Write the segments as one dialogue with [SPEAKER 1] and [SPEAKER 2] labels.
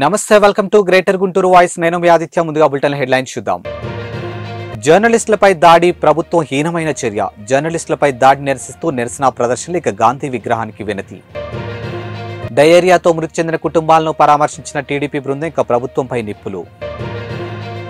[SPEAKER 1] నమస్తే welcome to greater Guntur voice నేను మీ ఆదిత్య ముందుగా బులెటిన్ హెడ్లైన్స్ చూద్దాం జర్నలిస్టులపై దాడి ప్రభుత్వం హీనమైన చర్య జర్నలిస్టులపై దాడి నిరసిస్తూ నిరసన ప్రదర్శనలు ఇక గాంధీ విగ్రహానికి వినతి డయేరియాతో మృతి చెందిన కుటుంబాలను పరామర్శించిన టీడీపీ బృందం ఇక ప్రభుత్వంపై నిప్పులు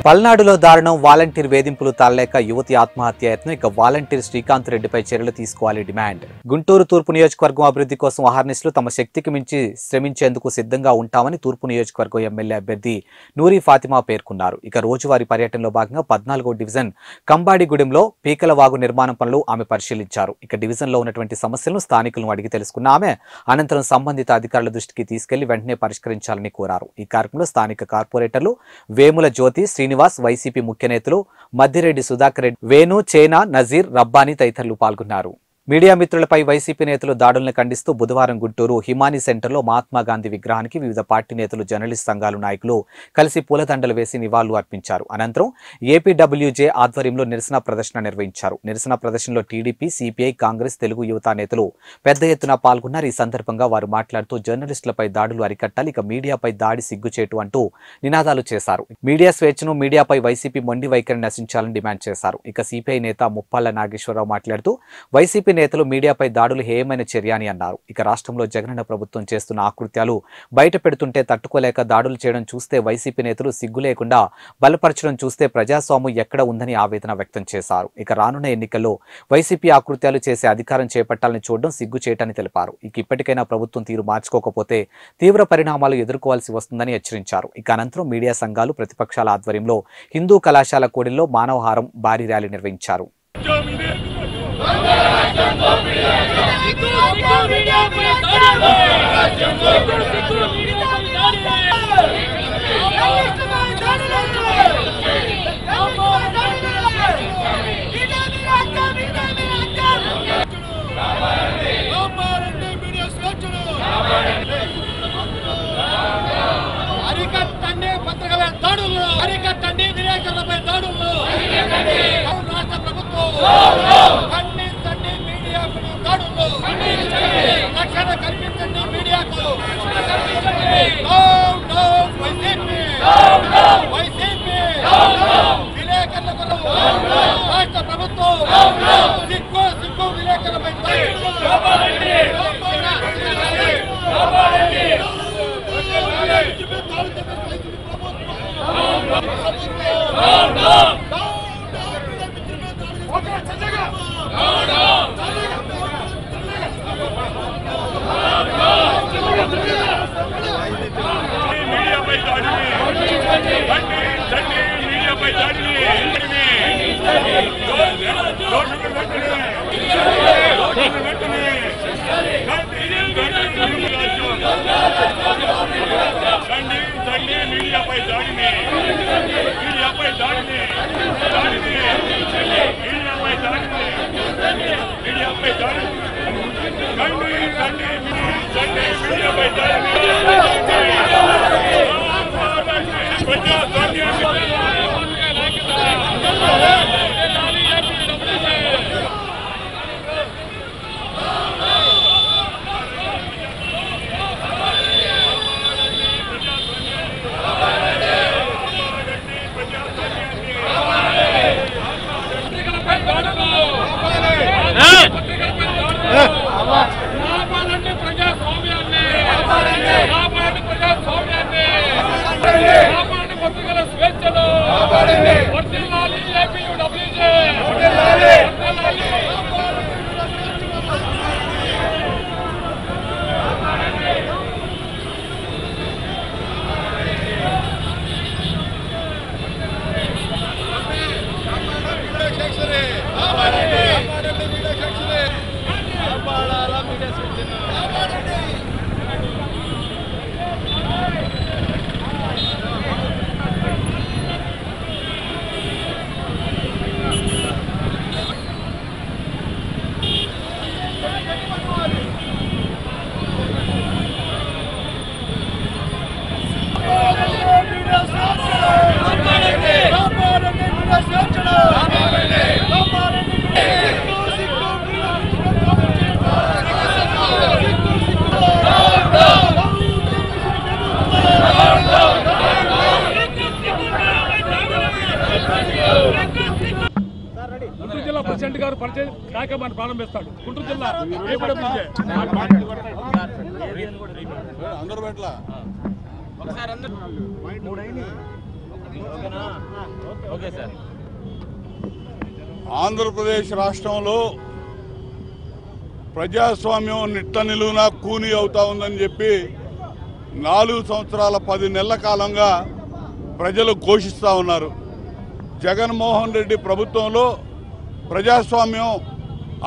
[SPEAKER 1] పల్నాడులో దారుణం వాలంటీర్ వేధింపులు తాళలేక యువతి ఆత్మహత్య యత్నం ఇక వాలంటీర్ శ్రీకాంత్ రెడ్డిపై చర్యలు తీసుకోవాలి డిమాండ్ గుంటూరు తూర్పు నియోజకవర్గం అభివృద్ధి కోసం అహర్నిశలు తమ శక్తికి మించి శ్రమించేందుకు సిద్ధంగా ఉంటామని తూర్పు నియోజకవర్గం ఎమ్మెల్యే అభ్యర్థి నూరి ఫాతిమా పేర్కొన్నారు ఇక రోజువారీ పర్యటనలో భాగంగా 14వ డివిజన్ కంబాడిగూడెంలో పీకలవాగు నిర్మాణం పనులు ఆమె పరిశీలించారు ఇక డివిజన్లో ఉన్నటువంటి సమస్యలను స్థానికులను అడిగి తెలుసుకున్న ఆమె అనంతరం సంబంధిత అధికారుల దృష్టికి తీసుకెళ్లి వెంటనే పరిష్కరించాలని కోరారు ఈ కార్యక్రమంలో స్థానిక కార్పొరేటర్లు వేముల జ్యోతి శ్రీనివాస్ వైసీపీ ముఖ్య నేతలు మద్దిరెడ్డి సుధాకర్ రెడ్డి వేణు చేనా నజీర్ రబ్బానీ తదితరులు పాల్గొన్నారు మీడియా మిత్రులపై వైసీపీ నేతలు దాడులను ఖండిస్తూ బుధవారం గుంటూరు హిమానీ సెంటర్లో మహాత్మా గాంధీ విగ్రహానికి వివిధ పార్టీ నేతలు జర్నలిస్ట్ సంఘాల నాయకులు కలిసి పూలదండలు వేసి నివాళులు అర్పించారు అనంతరం ఏపీడబ్ల్యూజే ఆధ్వర్యంలో నిరసన ప్రదర్శన నిర్వహించారు నిరసన ప్రదర్శనలో టీడీపీ సిపిఐ కాంగ్రెస్ తెలుగు యువత నేతలు పెద్ద ఎత్తున పాల్గొన్నారు ఈ సందర్భంగా వారు మాట్లాడుతూ జర్నలిస్టులపై దాడులు అరికట్టాలి ఇక మీడియాపై దాడి సిగ్గుచేటు అంటూ నినాదాలు చేశారు మీడియా స్వేచ్ఛను మీడియాపై వైసీపీ మొండి వైఖరిని నశించాలని డిమాండ్ చేశారు ఇక సిపిఐ నేత ముప్పాళ్ల నాగేశ్వరరావు మాట్లాడుతూ వైసీపీ నేతలు మీడియాపై దాడులు హేయమైన చర్య అని అన్నారు ఇక రాష్ట్రంలో జగనన్న ప్రభుత్వం చేస్తున్న ఆకృత్యాలు బయట పెడుతుంటే తట్టుకోలేక దాడులు చేయడం చూస్తే వైసీపీ నేతలు సిగ్గు లేకుండా బలపరచడం చూస్తే ప్రజాస్వామ్యం ఎక్కడ ఉందని ఆవేదన వ్యక్తం చేశారు ఇక రానున్న ఎన్నికల్లో వైసీపీ ఆకృత్యాలు చేసే అధికారం చేపట్టాలని చూడడం సిగ్గు చేయటని తెలిపారు ఇక ఇప్పటికైనా ప్రభుత్వం తీరు మార్చుకోకపోతే తీవ్ర పరిణామాలు ఎదుర్కోవాల్సి వస్తుందని హెచ్చరించారు ఇక అనంతరం మీడియా సంఘాలు ప్రతిపక్షాల ఆధ్వర్యంలో హిందూ కళాశాల కూడలిలో మానవహారం భారీ ర్యాలీ నిర్వహించారు
[SPEAKER 2] అరికట్టండి పత్రికల దాడులు అరికట్టండి విలేకరులపై దాడులు రాష్ట్ర ప్రభుత్వం ఖండించండి మీడియాకు దాడులు రక్షణ కల్పించండి మీడియాకు వైసీపీ విలేకరులకు రాష్ట్ర ప్రభుత్వం సిగ్గు సిగ్గు విలేకరులపై మీడియాపై దాడిని
[SPEAKER 3] పరిచయ కార్యక్రమాన్ని ప్రారంభిస్తాడు. గుంటూరు జిల్లా రేపటి నుంచే.
[SPEAKER 4] ఆంధ్రప్రదేశ్ రాష్ట్రంలో ప్రజాస్వామ్యం నిట్ట నిలువునా కూని అవుతా ఉందని చెప్పి 4 సంవత్సరాల 10 నెలల కాలంగా ప్రజలు ఘోషిస్తూ ఉన్నారు. జగన్మోహన్ రెడ్డి ప్రభుత్వంలో ప్రజాస్వామ్యం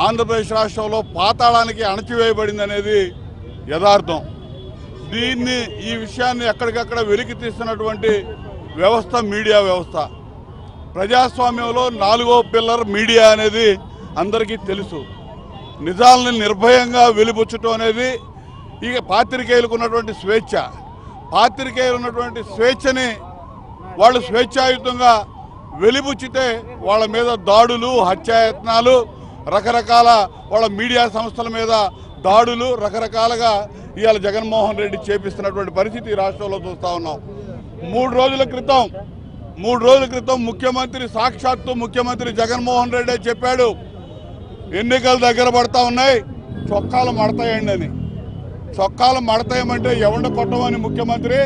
[SPEAKER 4] ఆంధ్రప్రదేశ్ రాష్ట్రంలో పాతాళానికి అణచివేయబడింది అనేది యథార్థం. ఈ విషయాన్ని ఎక్కడికక్కడ వెలికి తీస్తున్నటువంటి వ్యవస్థ మీడియా వ్యవస్థ. ప్రజాస్వామ్యంలో 4వ పిల్లర్ మీడియా అనేది అందరికీ తెలుసు. నిజాలను నిర్భయంగా వెలిబుచ్చటం అనేది ఇక పాత్రికేయులకు ఉన్నటువంటి స్వేచ్ఛ. పాత్రికేయులు ఉన్నటువంటి స్వేచ్ఛని వాళ్ళు స్వేచ్ఛాయుతంగా వెలిబుచ్చితే వాళ్ళ మీద దాడులు, హత్యాయత్నాలు, రకరకాల వాళ్ళ మీడియా సంస్థల మీద దాడులు రకరకాలుగా ఇవాళ జగన్మోహన్ రెడ్డి చేపిస్తున్నటువంటి పరిస్థితి ఈ రాష్ట్రంలో చూస్తూ ఉన్నాం. 3 రోజుల క్రితం సాక్షాత్తు ముఖ్యమంత్రి జగన్మోహన్ రెడ్డి చెప్పాడు, ఎన్నికలు దగ్గర పడతా ఉన్నాయి, చొక్కాలు మడతాయండి అని. చొక్కాలు మడతాయమంటే ఎవరిని కొట్టమని ముఖ్యమంత్రి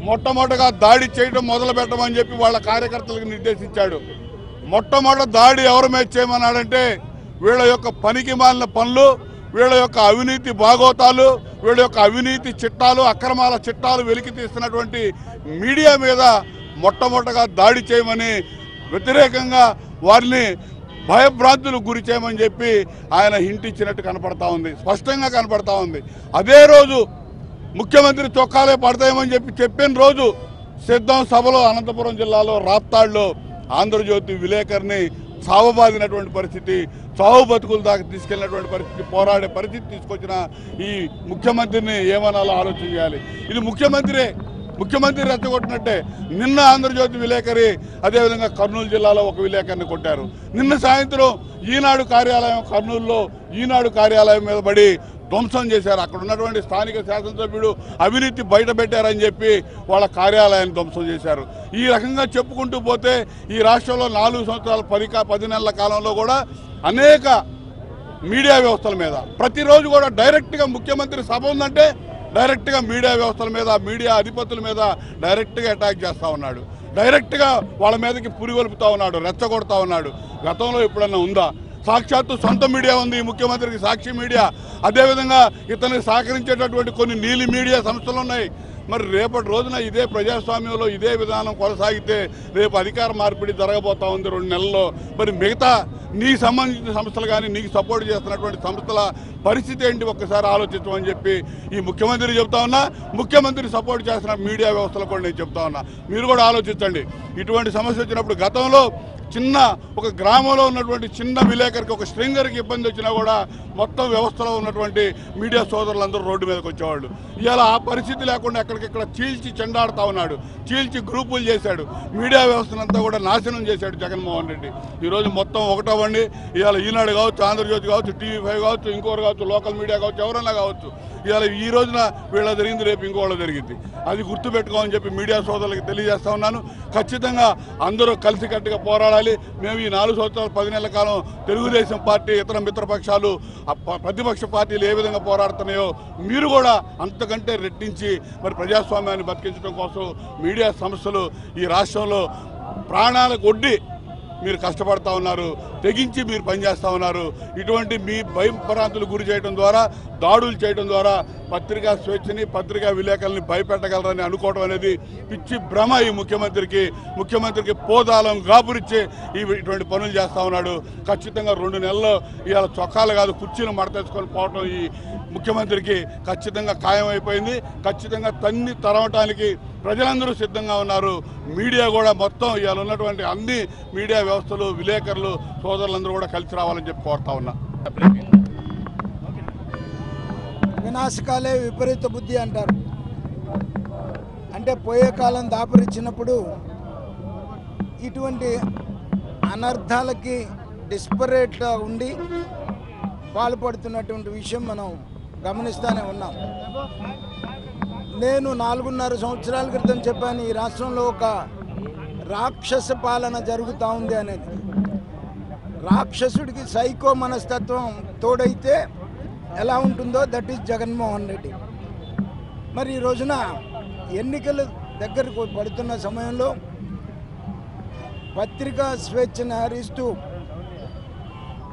[SPEAKER 4] మొట్టమొదటిగా దాడి చేయడం మొదలు పెట్టమని చెప్పి వాళ్ళ కార్యకర్తలకు నిర్దేశించాడు. మొట్టమొదటి దాడి ఎవరి మీద చేయమన్నాడంటే వీళ్ళ యొక్క పనికి మాలిన పనులు, వీళ్ళ యొక్క అవినీతి భాగోతాలు, వీళ్ళ యొక్క అవినీతి చిట్టాలు, అక్రమాల చిట్టాలు వెలికి తీస్తున్నటువంటి మీడియా మీద మొట్టమొదటిగా దాడి చేయమని, వ్యతిరేకంగా వారిని భయభ్రాంతులకు గురి చేయమని చెప్పి ఆయన హింట్ ఇచ్చినట్టు కనపడతా ఉంది, స్పష్టంగా కనపడతా ఉంది. అదే రోజు ముఖ్యమంత్రి చొక్కాలే పడతాయమని చెప్పిన రోజు సిద్ధం సభలో అనంతపురం జిల్లాలో రాప్తాడులో ఆంధ్రజ్యోతి విలేకరిని చావబాదినటువంటి పరిస్థితి, చావు బతుకుల దాకా తీసుకెళ్లినటువంటి పరిస్థితి, పోరాడే పరిస్థితి తీసుకొచ్చిన ఈ ముఖ్యమంత్రిని ఏమనాలో ఆలోచన చేయాలి. ఇది ముఖ్యమంత్రి రెచ్చగొట్టినట్టే. నిన్న ఆంధ్రజ్యోతి విలేకరి, అదేవిధంగా కర్నూలు జిల్లాలో ఒక విలేకరిని కొట్టారు. నిన్న సాయంత్రం ఈనాడు కార్యాలయం, కర్నూలులో ఈనాడు కార్యాలయం మీద పడి ధ్వంసం చేశారు. అక్కడ ఉన్నటువంటి స్థానిక శాసనసభ్యుడు అవినీతి బయటపెట్టారని చెప్పి వాళ్ళ కార్యాలయాన్ని ధ్వంసం చేశారు. ఈ రకంగా చెప్పుకుంటూ పోతే ఈ రాష్ట్రంలో 4 సంవత్సరాల 10 నెలల కాలంలో కూడా అనేక మీడియా వ్యవస్థల మీద ప్రతిరోజు కూడా డైరెక్ట్గా ముఖ్యమంత్రి సభ ఉందంటే డైరెక్ట్గా మీడియా వ్యవస్థల మీద, మీడియా అధిపతుల మీద డైరెక్ట్గా అటాక్ చేస్తూ ఉన్నాడు. డైరెక్ట్గా వాళ్ళ మీదకి పురిగొల్పుతూ ఉన్నాడు, రెచ్చగొడతా ఉన్నాడు. గతంలో ఎప్పుడన్నా ఉందా? సాక్షాత్తు సొంత మీడియా ఉంది ఈ ముఖ్యమంత్రికి, సాక్షి మీడియా. అదేవిధంగా ఇతనికి సహకరించేటటువంటి కొన్ని నీలి మీడియా సంస్థలు ఉన్నాయి. మరి రేపటి రోజున ఇదే ప్రజాస్వామ్యంలో ఇదే విధానం కొనసాగితే రేపు అధికార మార్పిడి జరగబోతా ఉంది 2 నెలల్లో. మరి మిగతా నీకు సంబంధించిన సంస్థలు కానీ, నీకు సపోర్ట్ చేస్తున్నటువంటి సంస్థల పరిస్థితి ఏంటి ఒక్కసారి ఆలోచించమని చెప్పి ఈ ముఖ్యమంత్రి చెప్తా ఉన్నా. ముఖ్యమంత్రి సపోర్ట్ చేస్తున్న మీడియా వ్యవస్థలు కూడా నేను చెప్తా ఉన్నా, మీరు కూడా ఆలోచించండి. ఇటువంటి సమస్య వచ్చినప్పుడు గతంలో ఒక గ్రామంలో ఉన్నటువంటి చిన్న విలేకరికి, ఒక స్ట్రింగర్కి ఇబ్బంది వచ్చినా కూడా మొత్తం వ్యవస్థలో ఉన్నటువంటి మీడియా సోదరులందరూ రోడ్డు మీదకి వచ్చేవాళ్ళు. ఇవాళ ఆ పరిస్థితి లేకుండా ఎక్కడికెక్కడ చీల్చి చెండాడుతూ ఉన్నాడు, చీల్చి గ్రూపులు చేశాడు, మీడియా వ్యవస్థనంతా కూడా నాశనం చేశాడు జగన్మోహన్ రెడ్డి. ఈరోజు మొత్తం ఒకటవ్వండి, ఇవాళ ఈనాడు కావచ్చు, ఆంధ్రజ్యోతి కావచ్చు, TV5 కావచ్చు, ఇంకోరు కావచ్చు, లోకల్ మీడియా కావచ్చు, ఎవరన్నా కావచ్చు, ఇవాళ ఈ రోజున వీళ్ళ జరిగింది రేపు ఇంకోళ్ళ జరిగింది. అది గుర్తుపెట్టుకోమని చెప్పి మీడియా సోదరులకు తెలియజేస్తా ఉన్నాను. ఖచ్చితంగా అందరూ కలిసికట్టుగా పోరాడాలి. మేము ఈ 4 సంవత్సరాల 10 నెలల కాలం తెలుగుదేశం పార్టీ, ఇతర మిత్రపక్షాలు, ప్రతిపక్ష పార్టీలు ఏ విధంగా పోరాడుతున్నాయో మీరు కూడా అంతకంటే రెట్టించి మరి ప్రజాస్వామ్యాన్ని బతికించడం కోసం మీడియా సంస్థలు ఈ రాష్ట్రంలో ప్రాణాలకు ఒడ్డి మీరు కష్టపడతా ఉన్నారు, తెగించి మీరు పనిచేస్తూ ఉన్నారు. ఇటువంటి మీ భయభ్రాంతులు గురి చేయడం ద్వారా, దాడులు చేయడం ద్వారా పత్రికా స్వేచ్ఛని, పత్రికా విలేకరులని భయపెట్టగలరని అనుకోవడం అనేది పిచ్చి భ్రమ. ఈ ముఖ్యమంత్రికి పోదాలం గాబురిచ్చే ఇటువంటి పనులు చేస్తూ ఉన్నాడు. ఖచ్చితంగా 2 నెలల్లో ఇవాళ చొక్కాలు కాదు కుర్చీలు మడతేసుకొని పోవడం ఈ ముఖ్యమంత్రికి ఖచ్చితంగా ఖాయమైపోయింది. ఖచ్చితంగా తన్ని తరవటానికి ప్రజలందరూ సిద్ధంగా ఉన్నారు. మీడియా కూడా మొత్తం ఇవాళ ఉన్నటువంటి అన్ని మీడియా వ్యవస్థలు, విలేకరులు సోదరులందరూ కూడా కలిసి రావాలని చెప్పి కోరుతా ఉన్నా.
[SPEAKER 5] వినాశకాలే విపరీత బుద్ధి అంటారు. అంటే పోయే కాలం దాపురిచ్చినప్పుడు ఇటువంటి అనర్థాలకి డిస్పరేట్గా ఉండి పాల్పడుతున్నటువంటి విషయం మనం గమనిస్తూనే ఉన్నాం. నేను 4.5 సంవత్సరాల క్రితం చెప్పాను, ఈ రాష్ట్రంలో ఒక రాక్షస పాలన జరుగుతూ ఉంది అనేది. రాక్షసుడికి సైకో మనస్తత్వం తోడైతే ఎలా ఉంటుందో దట్ ఈస్ జగన్మోహన్ రెడ్డి. మరి ఈ రోజున ఎన్నికలు దగ్గరకు పడుతున్న సమయంలో పత్రికా స్వేచ్ఛను హరిస్తూ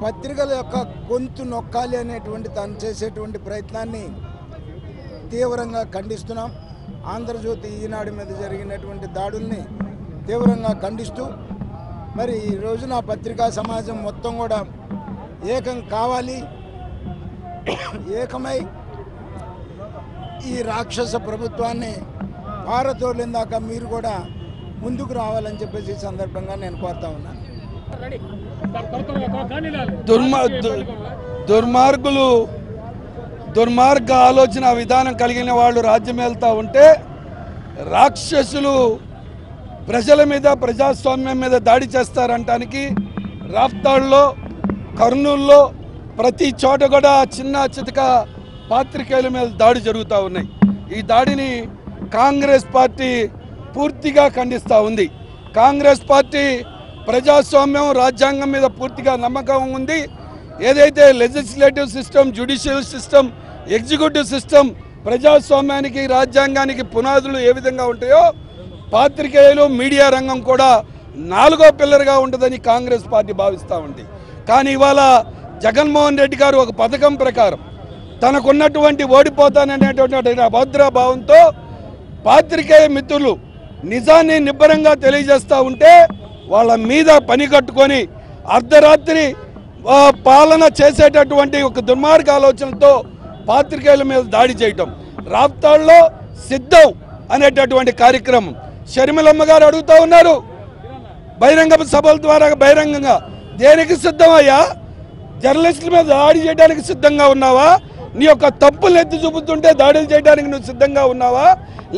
[SPEAKER 5] పత్రికల యొక్క గొంతు నొక్కాలి అనేటువంటి తాను చేసేటువంటి ప్రయత్నాన్ని తీవ్రంగా ఖండిస్తున్నాం. ఆంధ్రజ్యోతి, ఈనాడు మీద జరిగినటువంటి దాడుల్ని తీవ్రంగా ఖండిస్తూ మరి ఈ రోజున పత్రికా సమాజం మొత్తం కూడా ఏకం కావాలి, ఏకమై ఈ రాక్షస ప్రభుత్వాన్ని పారతోలేందాక మీరు కూడా ముందుకు రావాలని చెప్పేసి ఈ సందర్భంగా నేను కోరుతా ఉన్నాను.
[SPEAKER 6] దుర్మార్గ ఆలోచన విధానం కలిగిన వాళ్ళు రాజ్యం వెళ్తూ ఉంటే రాక్షసులు ప్రజల మీద, ప్రజాస్వామ్యం మీద దాడి చేస్తారంటానికి రాప్తాడులో, కర్నూలులో ప్రతి చోట కూడా చిన్న చితక పాత్రికేయుల మీద దాడి జరుగుతూ ఉన్నాయి. ఈ దాడిని కాంగ్రెస్ పార్టీ పూర్తిగా ఖండిస్తూ ఉంది. కాంగ్రెస్ పార్టీ ప్రజాస్వామ్యం, రాజ్యాంగం మీద పూర్తిగా నమ్మకం ఉంది. ఏదైతే legislative system, judicial system, executive system ప్రజాస్వామ్యానికి, రాజ్యాంగానికి పునాదులు ఏ విధంగా ఉంటాయో పాత్రికేయులు, మీడియా రంగం కూడా 4వ పిల్లర్గా ఉంటుందని కాంగ్రెస్ పార్టీ భావిస్తూ ఉంది. కానీ ఇవాళ జగన్మోహన్ రెడ్డి గారు ఒక పథకం ప్రకారం తనకున్నటువంటి ఓడిపోతాననేటువంటి అభద్రభావంతో పాత్రికేయ మిత్రులు నిజాన్ని నిబ్బరంగా తెలియజేస్తూ ఉంటే వాళ్ళ మీద పని కట్టుకొని అర్ధరాత్రి పాలన చేసేటటువంటి ఒక దుర్మార్గ ఆలోచనతో పాత్రికేయుల మీద దాడి చేయటం. రాప్తాడులో సిద్ధం అనేటటువంటి కార్యక్రమం షర్మిలమ్మ గారు అడుగుతూ ఉన్నారు, బహిరంగ సభల ద్వారా బహిరంగంగా దేనికి సిద్ధమయ్యా? జర్నలిస్టుల మీద దాడి చేయడానికి సిద్ధంగా ఉన్నావా? నీ యొక్క తప్పులు ఎత్తి చూపుతుంటే దాడులు చేయడానికి నువ్వు సిద్ధంగా ఉన్నావా?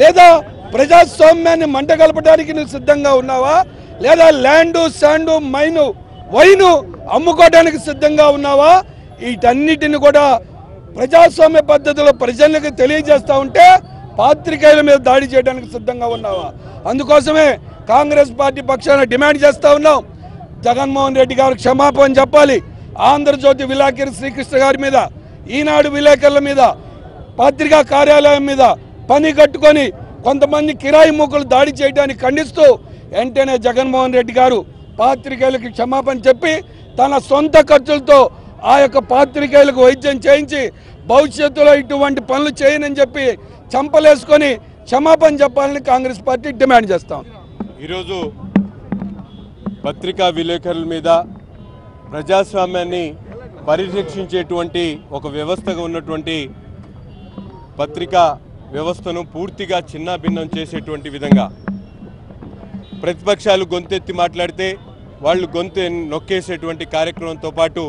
[SPEAKER 6] లేదా ప్రజాస్వామ్యాన్ని మంట కలపడానికి నువ్వు సిద్ధంగా ఉన్నావా? లేదా ల్యాండు, శాండు, మైను, వైను అమ్ముకోవడానికి సిద్ధంగా ఉన్నావా? వీటన్నిటిని కూడా ప్రజాస్వామ్య పద్ధతిలో ప్రజలకు తెలియజేస్తూ ఉంటే పాత్రికేయుల మీద దాడి చేయడానికి సిద్ధంగా ఉన్నావా? అందుకోసమే కాంగ్రెస్ పార్టీ పక్షాన డిమాండ్ చేస్తూ ఉన్నాం, జగన్మోహన్ రెడ్డి గారు క్షమాపణ చెప్పాలి. ఆంధ్రజ్యోతి విలేకరి శ్రీకృష్ణ గారి మీద, ఈనాడు విలేకరుల మీద, పత్రికా కార్యాలయం మీద పని కట్టుకొని కొంతమంది కిరాయి మూకలు దాడి చేయడానికి ఖండిస్తూ వెంటనే జగన్మోహన్ రెడ్డి గారు పాత్రికేయులకు క్షమాపణ చెప్పి తన సొంత ఖర్చులతో ఆ యొక్క పాత్రికేయులకు వైద్యం చేయించి భవిష్యత్తులో ఇటువంటి పనులు చేయనని చెప్పి చంపలేసుకొని క్షమాపణ చెప్పాలని కాంగ్రెస్ పార్టీ డిమాండ్ చేస్తాం.
[SPEAKER 7] ఈరోజు పత్రికా విలేకరుల మీద ప్రజాస్వామ్యాన్ని పరిరక్షించేటువంటి ఒక వ్యవస్థగా ఉన్నటువంటి పత్రికా వ్యవస్థను పూర్తిగా చిన్నాభిన్నం చేసేటువంటి విధంగా ప్రతిపక్షాలు గొంతెత్తి మాట్లాడితే వాళ్ళు గొంతు నొక్కేసేటువంటి కార్యక్రమంతో పాటు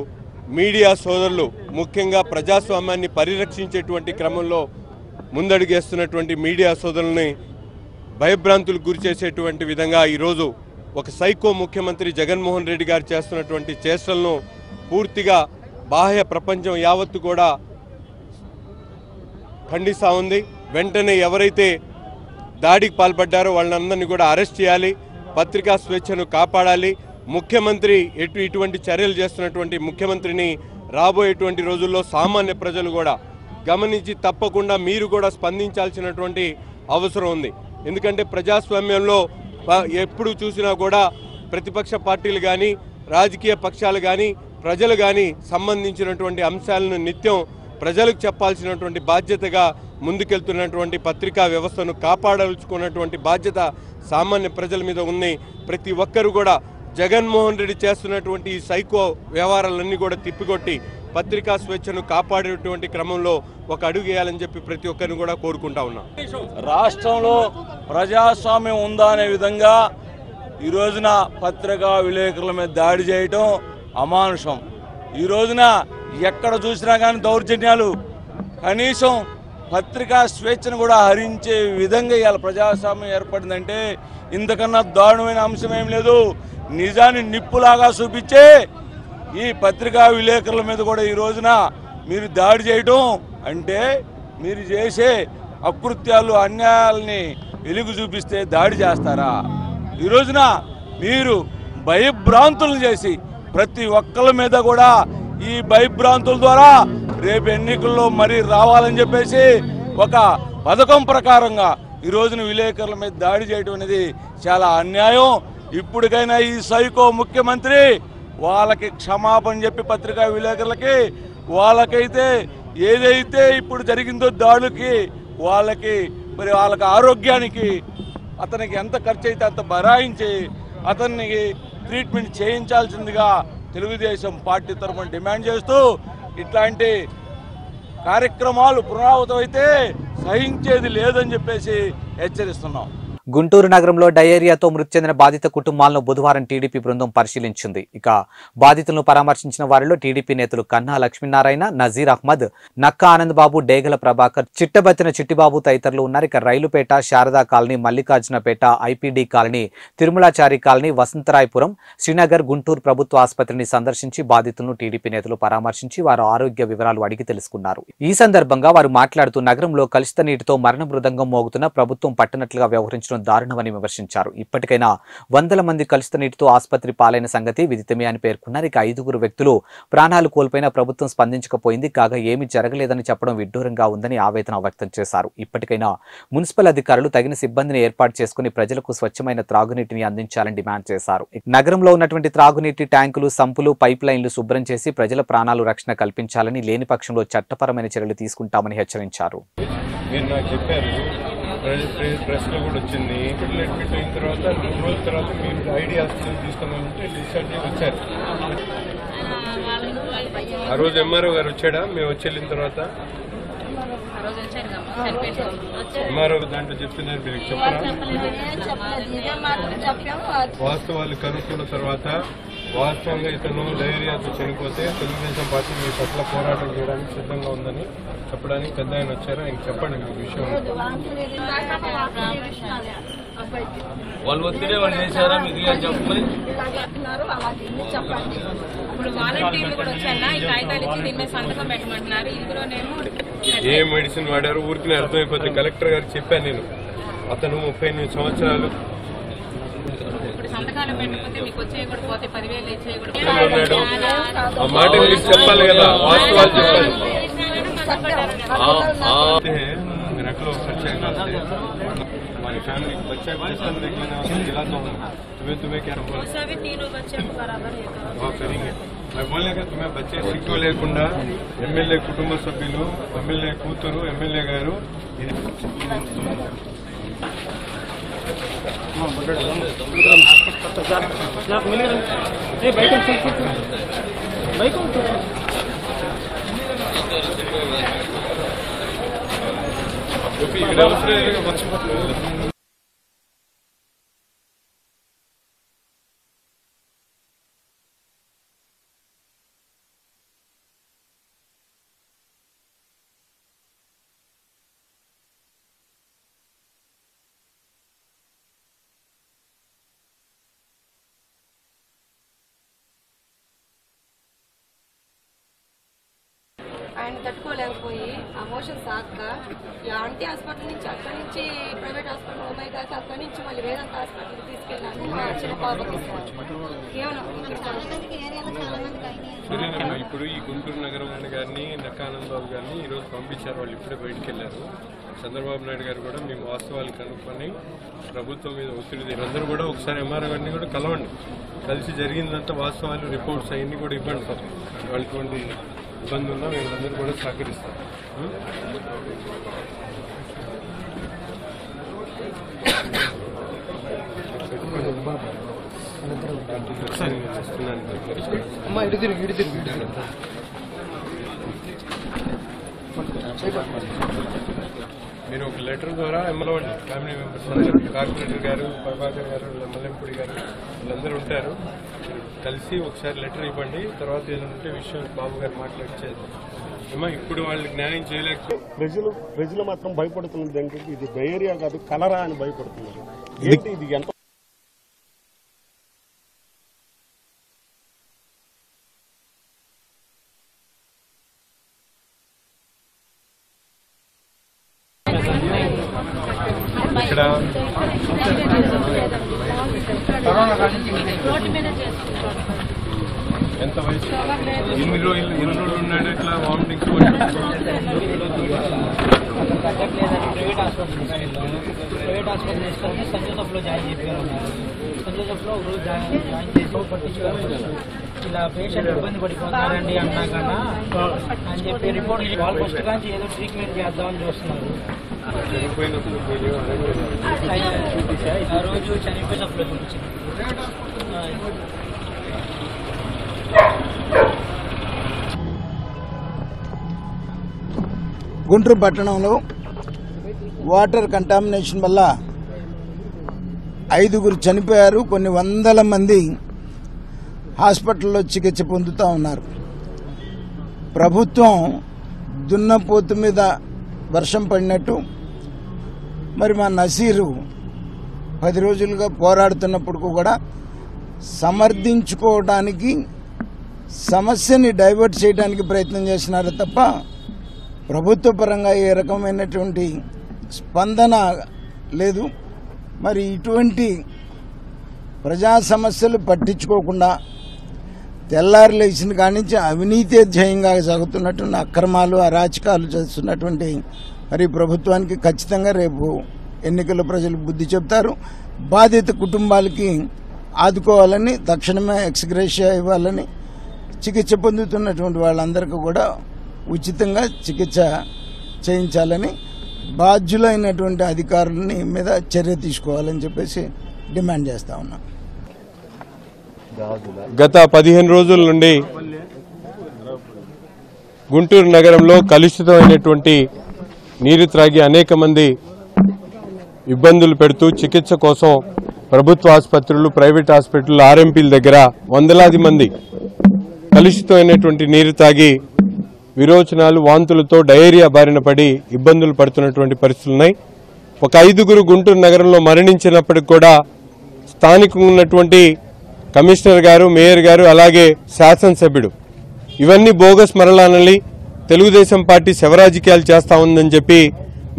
[SPEAKER 7] మీడియా సోదరులు ముఖ్యంగా ప్రజాస్వామ్యాన్ని పరిరక్షించేటువంటి క్రమంలో ముందడుగేస్తున్నటువంటి మీడియా సోదరుల్ని భయభ్రాంతులకు గురి చేసేటువంటి విధంగా ఈరోజు ఒక సైకో ముఖ్యమంత్రి జగన్మోహన్ రెడ్డి గారు చేస్తున్నటువంటి చేష్టలను పూర్తిగా బాహ్య ప్రపంచం యావత్తు కూడా ఖండిస్తూ ఉంది. వెంటనే ఎవరైతే దాడికి పాల్పడ్డారో వాళ్ళందరినీ కూడా అరెస్ట్ చేయాలి, పత్రికా స్వేచ్ఛను కాపాడాలి. ముఖ్యమంత్రి ఇటువంటి చర్యలు చేస్తున్నటువంటి ముఖ్యమంత్రిని రాబోయేటువంటి రోజుల్లో సామాన్య ప్రజలు కూడా గమనించి తప్పకుండా మీరు కూడా స్పందించాల్సినటువంటి అవసరం ఉంది. ఎందుకంటే ప్రజాస్వామ్యంలో ఎప్పుడు చూసినా కూడా ప్రతిపక్ష పార్టీలు కానీ, రాజకీయ పక్షాలు కానీ, ప్రజలు కానీ సంబంధించినటువంటి అంశాలను నిత్యం ప్రజలకు చెప్పాల్సినటువంటి బాధ్యతగా ముందుకెళ్తున్నటువంటి పత్రికా వ్యవస్థను కాపాడాల్చుకున్నటువంటి బాధ్యత సామాన్య ప్రజల మీద ఉంది. ప్రతి ఒక్కరు కూడా జగన్మోహన్ రెడ్డి చేస్తున్నటువంటి ఈ సైకో వ్యవహారాలన్నీ కూడా తిప్పికొట్టి పత్రికా స్వేచ్ఛను కాపాడేటువంటి క్రమంలో ఒక అడుగు వేయాలని చెప్పి ప్రతి ఒక్కరిని కూడా కోరుకుంటా ఉన్నాం.
[SPEAKER 8] రాష్ట్రంలో ప్రజాస్వామ్యం ఉందా అనే విధంగా ఈ రోజున పత్రికా విలేకరుల మీద దాడి చేయటం అమానుషం. ఈ రోజున ఎక్కడ చూసినా కానీ దౌర్జన్యాలు, కనీసం పత్రికా స్వేచ్ఛను కూడా హరించే విధంగా ఇవాళ ప్రజాస్వామ్యం ఏర్పడిందంటే ఇంతకన్నా దారుణమైన అంశం ఏం లేదు. నిజాన్ని నిప్పులాగా చూపించే ఈ పత్రికా విలేకరుల మీద కూడా ఈ రోజున మీరు దాడి చేయటం అంటే మీరు చేసే అకృత్యాలు, అన్యాయాలని వెలుగు చూపిస్తే దాడి చేస్తారా? ఈ రోజున మీరు భయభ్రాంతులను చేసి ప్రతి ఒక్కరి మీద కూడా ఈ భయభ్రాంతుల ద్వారా రేపు ఎన్నికల్లో మరీ రావాలని చెప్పేసి ఒక పథకం ప్రకారంగా ఈ రోజున విలేకరుల మీద దాడి చేయడం అనేది చాలా అన్యాయం. ఇప్పటికైనా ఈ సైకో ముఖ్యమంత్రి వాళ్ళకి క్షమాపణ చెప్పి పత్రికా విలేకరులకి వాళ్ళకైతే ఏదైతే ఇప్పుడు జరిగిందో దాడులకి వాళ్ళకి మరి వాళ్ళకి ఆరోగ్యానికి అతనికి ఎంత ఖర్చు అయితే అంత బరాయించి అతనికి ట్రీట్మెంట్ చేయించాల్సిందిగా తెలుగుదేశం పార్టీ తరఫున డిమాండ్ చేస్తూ ఇట్లాంటి కార్యక్రమాలు పునరావృతమైతే సహించేది లేదని చెప్పేసి హెచ్చరిస్తున్నాం.
[SPEAKER 1] గుంటూరు నగరంలో డయేరియాతో మృతి చెందిన బాధిత కుటుంబాలను బుధవారం టీడీపీ బృందం పరిశీలించింది. ఇక బాధితులను పరామర్శించిన వారిలో టీడీపీ నేతలు కన్నా లక్ష్మీనారాయణ, నజీర్ అహ్మద్, నక్కా ఆనందబాబు, డేగల ప్రభాకర్, చిట్టబత్తిన చిట్టిబాబు తదితరులు ఉన్నారు. ఇక Railupeta, Sarada colony, Mallikarjunapeta, IPD colony, Tirumalachari colony, Vasantharayapuram, Srinagar, Guntur ప్రభుత్వ ఆసుపత్రిని సందర్శించి బాధితులను టీడీపీ నేతలు పరామర్శించి వారి ఆరోగ్య వివరాలు అడిగి తెలుసుకున్నారు. ఈ సందర్భంగా వారు మాట్లాడుతూ నగరంలో కలుషిత నీటితో మరణ మృదంగం మోగుతున్న ప్రభుత్వం పట్టనట్లుగా వ్యవహరించడం దారుణమని విమర్శించారు. ఇప్పటికైనా వందల మంది కలుషిత నీటితో ఆసుపత్రి పాలైన సంగతి విదితమే అని పేర్కొన్నారు. ఇక 5 వ్యక్తులు ప్రాణాలు కోల్పోయిన ప్రభుత్వం స్పందించకపోయింది, కాగా ఏమీ జరగలేదని చెప్పడం విడ్డూరంగా ఉందని ఆవేదన వ్యక్తం చేశారు. ఇప్పటికైనా మున్సిపల్ అధికారులు తగిన సిబ్బందిని ఏర్పాటు చేసుకుని ప్రజలకు స్వచ్ఛమైన త్రాగునీటిని అందించాలని డిమాండ్ చేశారు. నగరంలో ఉన్నటువంటి త్రాగునీటి ట్యాంకులు, సంపులు, పైప్ లైన్లు శుభ్రం చేసి ప్రజల ప్రాణాలు రక్షణ కల్పించాలని, లేని పక్షంలో చట్టపరమైన చర్యలు తీసుకుంటామని హెచ్చరించారు.
[SPEAKER 7] ప్రెస్లో కూడా వచ్చింది. అడ్మిట్ అయిన తర్వాత 2 రోజుల తర్వాత మీరు ఐడి హాస్పిటల్ తీసుకున్నామంటే డిశ్చార్జ్ వచ్చారు. ఆ రోజు ఎంఆర్ఓ గారు వచ్చాడా? మేము వచ్చి వెళ్ళిన తర్వాత ఎంఆర్ఓ దాంట్లో చెప్తున్నారు, మీరు చెప్పరా? వాస్తవాలు కనుక్కున్న తర్వాత వాస్తవంగా ఇతను డయేరియాతో చనిపోతే తెలుగుదేశం పార్టీ మీ పట్ల పోరాటం చేయడానికి సిద్ధంగా ఉందని చెప్పడానికి పెద్ద ఆయన వచ్చారు. ఆయన చెప్పండి మీ విషయం.
[SPEAKER 8] వాళ్ళు ఒత్తిడి వాళ్ళు చేశారా మీకు చెప్పమని
[SPEAKER 9] ఇప్పుడు వాలంటీర్లు కూడా వచ్చారా ఈ కాగితాలు ఇచ్చి దీని మీద సంతకం పెట్టమంటున్నారు. ఇందులోనేమో
[SPEAKER 7] ఏ మెడిసిన్ వాడారు ఊరికి అర్థమైపోతే కలెక్టర్ గారికి చెప్పాను నేను. అతను 38 సంవత్సరాలు
[SPEAKER 9] ఇప్పుడు సంతకాలు పెట్టకపోతే మీకు వచ్చే కూడా పోతే 10,000 ఇచ్చే కూడా
[SPEAKER 7] ఆ మాట మీకు చెప్పాలి కదా, వాస్తవాలు చెప్పాలి. रखलो बच्चे हमारी फैमिली बच्चे तुम्हें क्या
[SPEAKER 9] तीनों बच्चे बराबर है
[SPEAKER 7] हाँ करेंगे. मैं बोलने का तुम्हें बच्चे सिक्को लेकुंडा एमएलए कुटुंब सभ्युलु एमएलए कूतुरु एमएलए गारु ఇక్కడ అవసరం మర్చిపోతుంది.
[SPEAKER 10] ఆయన తట్టుకోలేకపోయి ఆ మోషన్ సాక్క ఆంటీ హాస్పిటల్ నుంచి అక్కడి నుంచి ప్రైవేట్ హాస్పిటల్ ఉన్నాయి కాక అక్కడి నుంచి మళ్ళీ వేదాంత హాస్పిటల్కి తీసుకెళ్ళాను. మా చిన్న పాపకి
[SPEAKER 7] ఇప్పుడు ఈ గుంటూరు నగరం గారిని నక్కానంద బాబు గారిని ఈరోజు పంపించారు. వాళ్ళు ఇప్పుడే బయటికి వెళ్ళారు. చంద్రబాబు నాయుడు గారు కూడా మేము వాస్తవాలు కనుక్కొని ప్రభుత్వం మీద ఒత్తిడి అందరూ కూడా ఒకసారి ఎంఆర్ఓ గారిని కూడా కలవండి, కలిసి జరిగిందంతా వాస్తవాలు రిపోర్ట్స్ అవన్నీ కూడా ఇవ్వండి సార్. వాళ్ళకి ఇబ్బంది ఉన్నా వీళ్ళందరూ కూడా సహకరిస్తారు. మీరు ఒక లెటర్ ద్వారా ఎమ్మెల్యేండి ఫ్యామిలీ మెంబర్స్ కార్పొరేటర్ గారు, ప్రభాకర్ గారు, మల్లెంపూడి గారు వీళ్ళందరూ ఉంటారు. కలిసి ఒకసారి లెటర్ ఇవ్వండి. తర్వాత ఏదంటే విషయం బాబు గారు మాట్లాడిచేది ఏమో ఇప్పుడు వాళ్ళకి న్యాయం చేయలేకపోతే
[SPEAKER 11] ప్రజలు మాత్రం భయపడుతున్నది ఏంటంటే ఇది డయేరియా కాదు కలరా అని భయపడుతున్నారు. ఏంటి ఇది ఎంత
[SPEAKER 7] ఇక్కడ
[SPEAKER 9] రోడ్డు మీద చేస్తున్నారు.
[SPEAKER 7] ఎంత వయసు? ఎన్ని రోజులు ఉన్నాడు ఇట్లా వామిటింగ్స్?
[SPEAKER 12] ప్రైవేట్ హాస్పిటల్ తీసుకొని సంజోసఫ్లో జాయిన్ చెప్పారు. సంజోసఫ్లో ఒక రోజు జాయిన్ చేసి పట్టించుకోవాలి. ఇలా పేషెంట్ ఇబ్బంది పడిపోతున్నారండి అన్నా కన్నా అని చెప్పి రిపోర్ట్ వాళ్ళు ఫస్ట్ కానీ ఏదో ట్రీట్మెంట్ చేద్దామని చూస్తున్నారు. ఆ రోజు చనిపోయి సప్లో చూపించింది.
[SPEAKER 5] గుంటూరు పట్టణంలో వాటర్ కంటామినేషన్ వల్ల 5 చనిపోయారు. కొన్ని వందల మంది హాస్పిటల్లో చికిత్స పొందుతూ ఉన్నారు. ప్రభుత్వం దున్నపోతు మీద వర్షం పడినట్టు మరి మా నసీరు 10 రోజులుగా పోరాడుతున్నప్పుడు కూడా సమర్థించుకోవడానికి సమస్యని డైవర్ట్ చేయడానికి ప్రయత్నం చేసినారు తప్ప ప్రభుత్వ పరంగా ఏ రకమైనటువంటి స్పందన లేదు. మరి ఇటువంటి ప్రజా సమస్యలు పట్టించుకోకుండా తెల్లారి లేచిన కాడి నుంచి అవినీతి ధ్యేయంగా సాగుతున్నటువంటి అక్రమాలు అరాచకాలు చేస్తున్నటువంటి మరి ప్రభుత్వానికి ఖచ్చితంగా రేపు ఎన్నికల ప్రజలు బుద్ధి చెప్తారు. బాధిత కుటుంబాలకి ఆదుకోవాలని, తక్షణమే ఎక్స్గ్రేషియా ఇవ్వాలని, చికిత్స పొందుతున్నటువంటి వాళ్ళందరికీ కూడా ఉచితంగా చికిత్స చేయించాలని, బాధ్యులైనటువంటి అధికారులని మీద చర్య తీసుకోవాలని చెప్పేసి డిమాండ్ చేస్తా ఉన్నాం.
[SPEAKER 7] గత 15 రోజుల నుండి గుంటూరు నగరంలో కలుషితమైనటువంటి నీరు త్రాగి అనేక మంది ఇబ్బందులు పెడుతూ చికిత్స కోసం ప్రభుత్వ ఆసుపత్రులు, ప్రైవేట్ హాస్పిటల్, ఆర్ఎంపీల దగ్గర వందలాది మంది కలుషితమైనటువంటి నీరు తాగి విరోచనాలు, వాంతులతో డయేరియా బారిన పడి ఇబ్బందులు పడుతున్నటువంటి పరిస్థితులున్నాయి. ఒక 5 గుంటూరు నగరంలో మరణించినప్పటికి కూడా స్థానికంగా ఉన్నటువంటి కమిషనర్ గారు, మేయర్ గారు, అలాగే శాసనసభ్యుడు ఇవన్నీ బోగస్ మరణాలని తెలుగుదేశం పార్టీ శవరాజకీయాలు చేస్తా ఉందని చెప్పి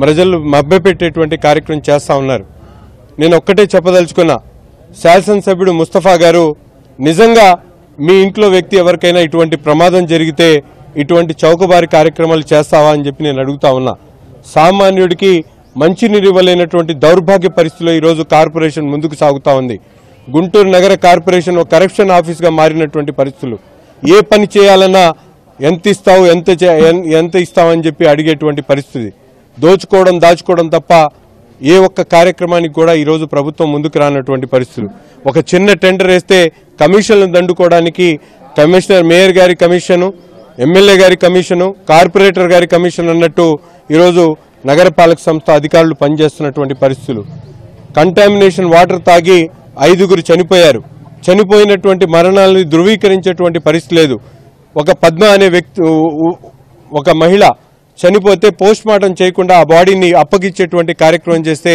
[SPEAKER 7] ప్రజలు మభ్యపెట్టేటువంటి కార్యక్రమం చేస్తా ఉన్నారు. నేను ఒక్కటే చెప్పదలుచుకున్నా, శాసనసభ్యుడు ముస్తఫా గారు నిజంగా మీ ఇంట్లో వ్యక్తి ఎవరికైనా ఇటువంటి ప్రమాదం జరిగితే ఇటువంటి చౌకబారి కార్యక్రమాలు చేస్తావా అని చెప్పి నేను అడుగుతా ఉన్నా. సామాన్యుడికి మంచినీరు ఇవ్వలేనటువంటి దౌర్భాగ్య పరిస్థితిలో ఈరోజు కార్పొరేషన్ ముందుకు సాగుతా ఉంది. గుంటూరు నగర కార్పొరేషన్ ఒక కరప్షన్ ఆఫీస్గా మారినటువంటి పరిస్థితులు. ఏ పని చేయాలన్నా ఎంత ఇస్తావు, ఎంత ఇస్తావని చెప్పి అడిగేటువంటి పరిస్థితి. దోచుకోవడం, దాచుకోవడం తప్ప ఏ ఒక్క కార్యక్రమానికి కూడా ఈరోజు ప్రభుత్వం ముందుకు రానటువంటి పరిస్థితులు. ఒక చిన్న టెండర్ వేస్తే కమిషన్లను దండుకోవడానికి కమిషనర్, మేయర్ గారి కమిషను, ఎమ్మెల్యే గారి కమిషను, కార్పొరేటర్ గారి కమిషన్ అన్నట్టు ఈరోజు నగరపాలక సంస్థ అధికారులు పనిచేస్తున్నటువంటి పరిస్థితులు. కంటామినేషన్ వాటర్ తాగి 5 చనిపోయారు. చనిపోయినటువంటి మరణాలను ధృవీకరించేటువంటి పరిస్థితి లేదు. ఒక పద్మ అనే వ్యక్తి, ఒక మహిళ చనిపోతే పోస్ట్ మార్టం చేయకుండా ఆ బాడీని అప్పగించేటువంటి కార్యక్రమం చేస్తే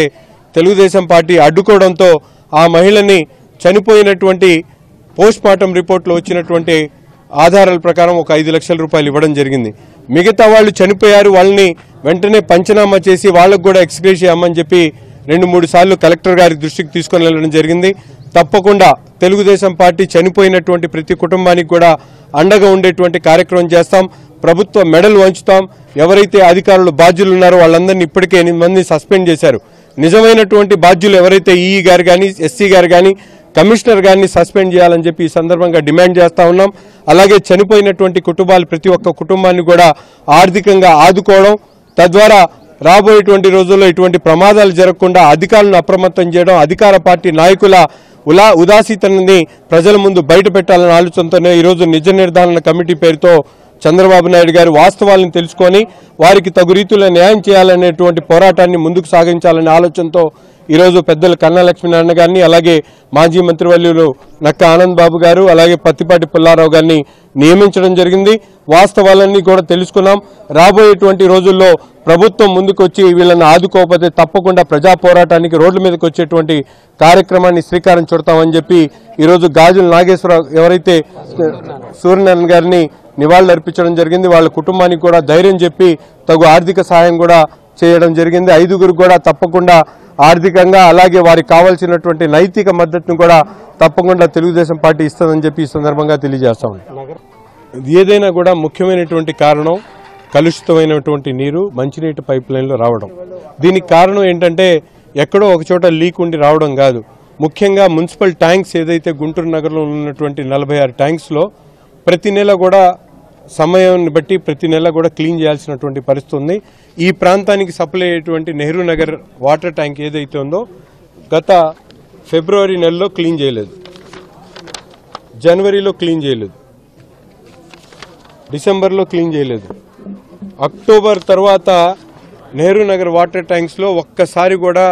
[SPEAKER 7] తెలుగుదేశం పార్టీ అడ్డుకోవడంతో ఆ మహిళని చనిపోయినటువంటి పోస్ట్ మార్టం రిపోర్ట్లో వచ్చినటువంటి ఆధారాల ప్రకారం ఒక 5 లక్షల రూపాయలు ఇవ్వడం జరిగింది. మిగతా వాళ్ళు చనిపోయారు, వాళ్ళని వెంటనే పంచనామా చేసి వాళ్ళకు కూడా ఎక్స్గ్రేషియా ఇవ్వమని చెప్పి 2-3 సార్లు కలెక్టర్ గారి దృష్టికి తీసుకొని వెళ్ళడం జరిగింది. తప్పకుండా తెలుగుదేశం పార్టీ చనిపోయినటువంటి ప్రతి కుటుంబానికి కూడా అండగా ఉండేటువంటి కార్యక్రమం చేస్తాం. ప్రభుత్వ మెడలు వంచుతాం. ఎవరైతే అధికారులు బాధ్యులు ఉన్నారో వాళ్ళందరినీ ఇప్పటికే 8 మందిని సస్పెండ్ చేశారు. నిజమైనటువంటి బాధ్యులు ఎవరైతే ఈఈ గారు కానీ, ఎస్సీ గారు కానీ, కమిషనర్ గారిని సస్పెండ్ చేయాలని చెప్పి ఈ సందర్భంగా డిమాండ్ చేస్తా ఉన్నాం. అలాగే చనిపోయినటువంటి కుటుంబాలు ప్రతి ఒక్క కుటుంబాన్ని కూడా ఆర్థికంగా ఆదుకోవడం, తద్వారా రాబోయేటువంటి రోజుల్లో ఇటువంటి ప్రమాదాలు జరగకుండా అధికారులను అప్రమత్తం చేయడం, అధికార పార్టీ నాయకుల ఉదాసీనతని ప్రజల ముందు బయట పెట్టాలనే ఆలోచనతోనే ఈరోజు నిజ నిర్ధారణ కమిటీ పేరుతో చంద్రబాబు నాయుడు గారు వాస్తవాలను తెలుసుకొని వారికి తగు రీతిలో న్యాయం చేయాలనేటువంటి పోరాటాన్ని ముందుకు సాగించాలనే ఆలోచనతో ఈరోజు పెద్దలు కన్నా లక్ష్మీనారాయణ గారిని, అలాగే మాజీ మంత్రివర్యులు నక్కా ఆనంద్ బాబు గారు, అలాగే పత్తిపాటి పుల్లారావు గారిని నియమించడం జరిగింది. వాస్తవాలన్నీ కూడా తెలుసుకున్నాం. రాబోయేటువంటి రోజుల్లో ప్రభుత్వం ముందుకొచ్చి వీళ్ళని ఆదుకోకపోతే తప్పకుండా ప్రజా పోరాటానికి రోడ్ల మీదకి వచ్చేటువంటి కార్యక్రమాన్ని శ్రీకారం చుడతామని చెప్పి ఈరోజు గాజుల నాగేశ్వరరావు ఎవరైతే సూర్యనారాయణ గారిని నివాళులు అర్పించడం జరిగింది. వాళ్ళ కుటుంబానికి కూడా ధైర్యం చెప్పి తగు ఆర్థిక సహాయం కూడా చేయడం జరిగింది. 5 కూడా తప్పకుండా ఆర్థికంగా అలాగే వారికి కావాల్సినటువంటి నైతిక మద్దతును కూడా తప్పకుండా తెలుగుదేశం పార్టీ ఇస్తుందని చెప్పి ఈ సందర్భంగా తెలియజేస్తాం. ఏదైనా కూడా ముఖ్యమైనటువంటి కారణం కలుషితమైనటువంటి నీరు మంచినీటి పైప్ లైన్లో రావడం. దీనికి కారణం ఏంటంటే ఎక్కడో ఒక చోట లీక్ ఉండి రావడం కాదు. ముఖ్యంగా మున్సిపల్ ట్యాంక్స్ ఏదైతే గుంటూరు నగరంలో ఉన్నటువంటి 46 ట్యాంక్స్లో ప్రతి నెల కూడా సమయాన్ని బట్టి ప్రతి నెల కూడా క్లీన్ చేయాల్సినటువంటి పరిస్థితి ఉంది. ఈ ప్రాంతానికి సప్లై అయ్యేటువంటి నెహ్రూ నగర్ వాటర్ ట్యాంక్ ఏదైతే ఉందో గత ఫిబ్రవరి నెలలో క్లీన్ చేయలేదు, జనవరిలో క్లీన్ చేయలేదు, డిసెంబర్లో క్లీన్ చేయలేదు. అక్టోబర్ తర్వాత నెహ్రూ నగర్ వాటర్ ట్యాంక్స్లో ఒక్కసారి కూడా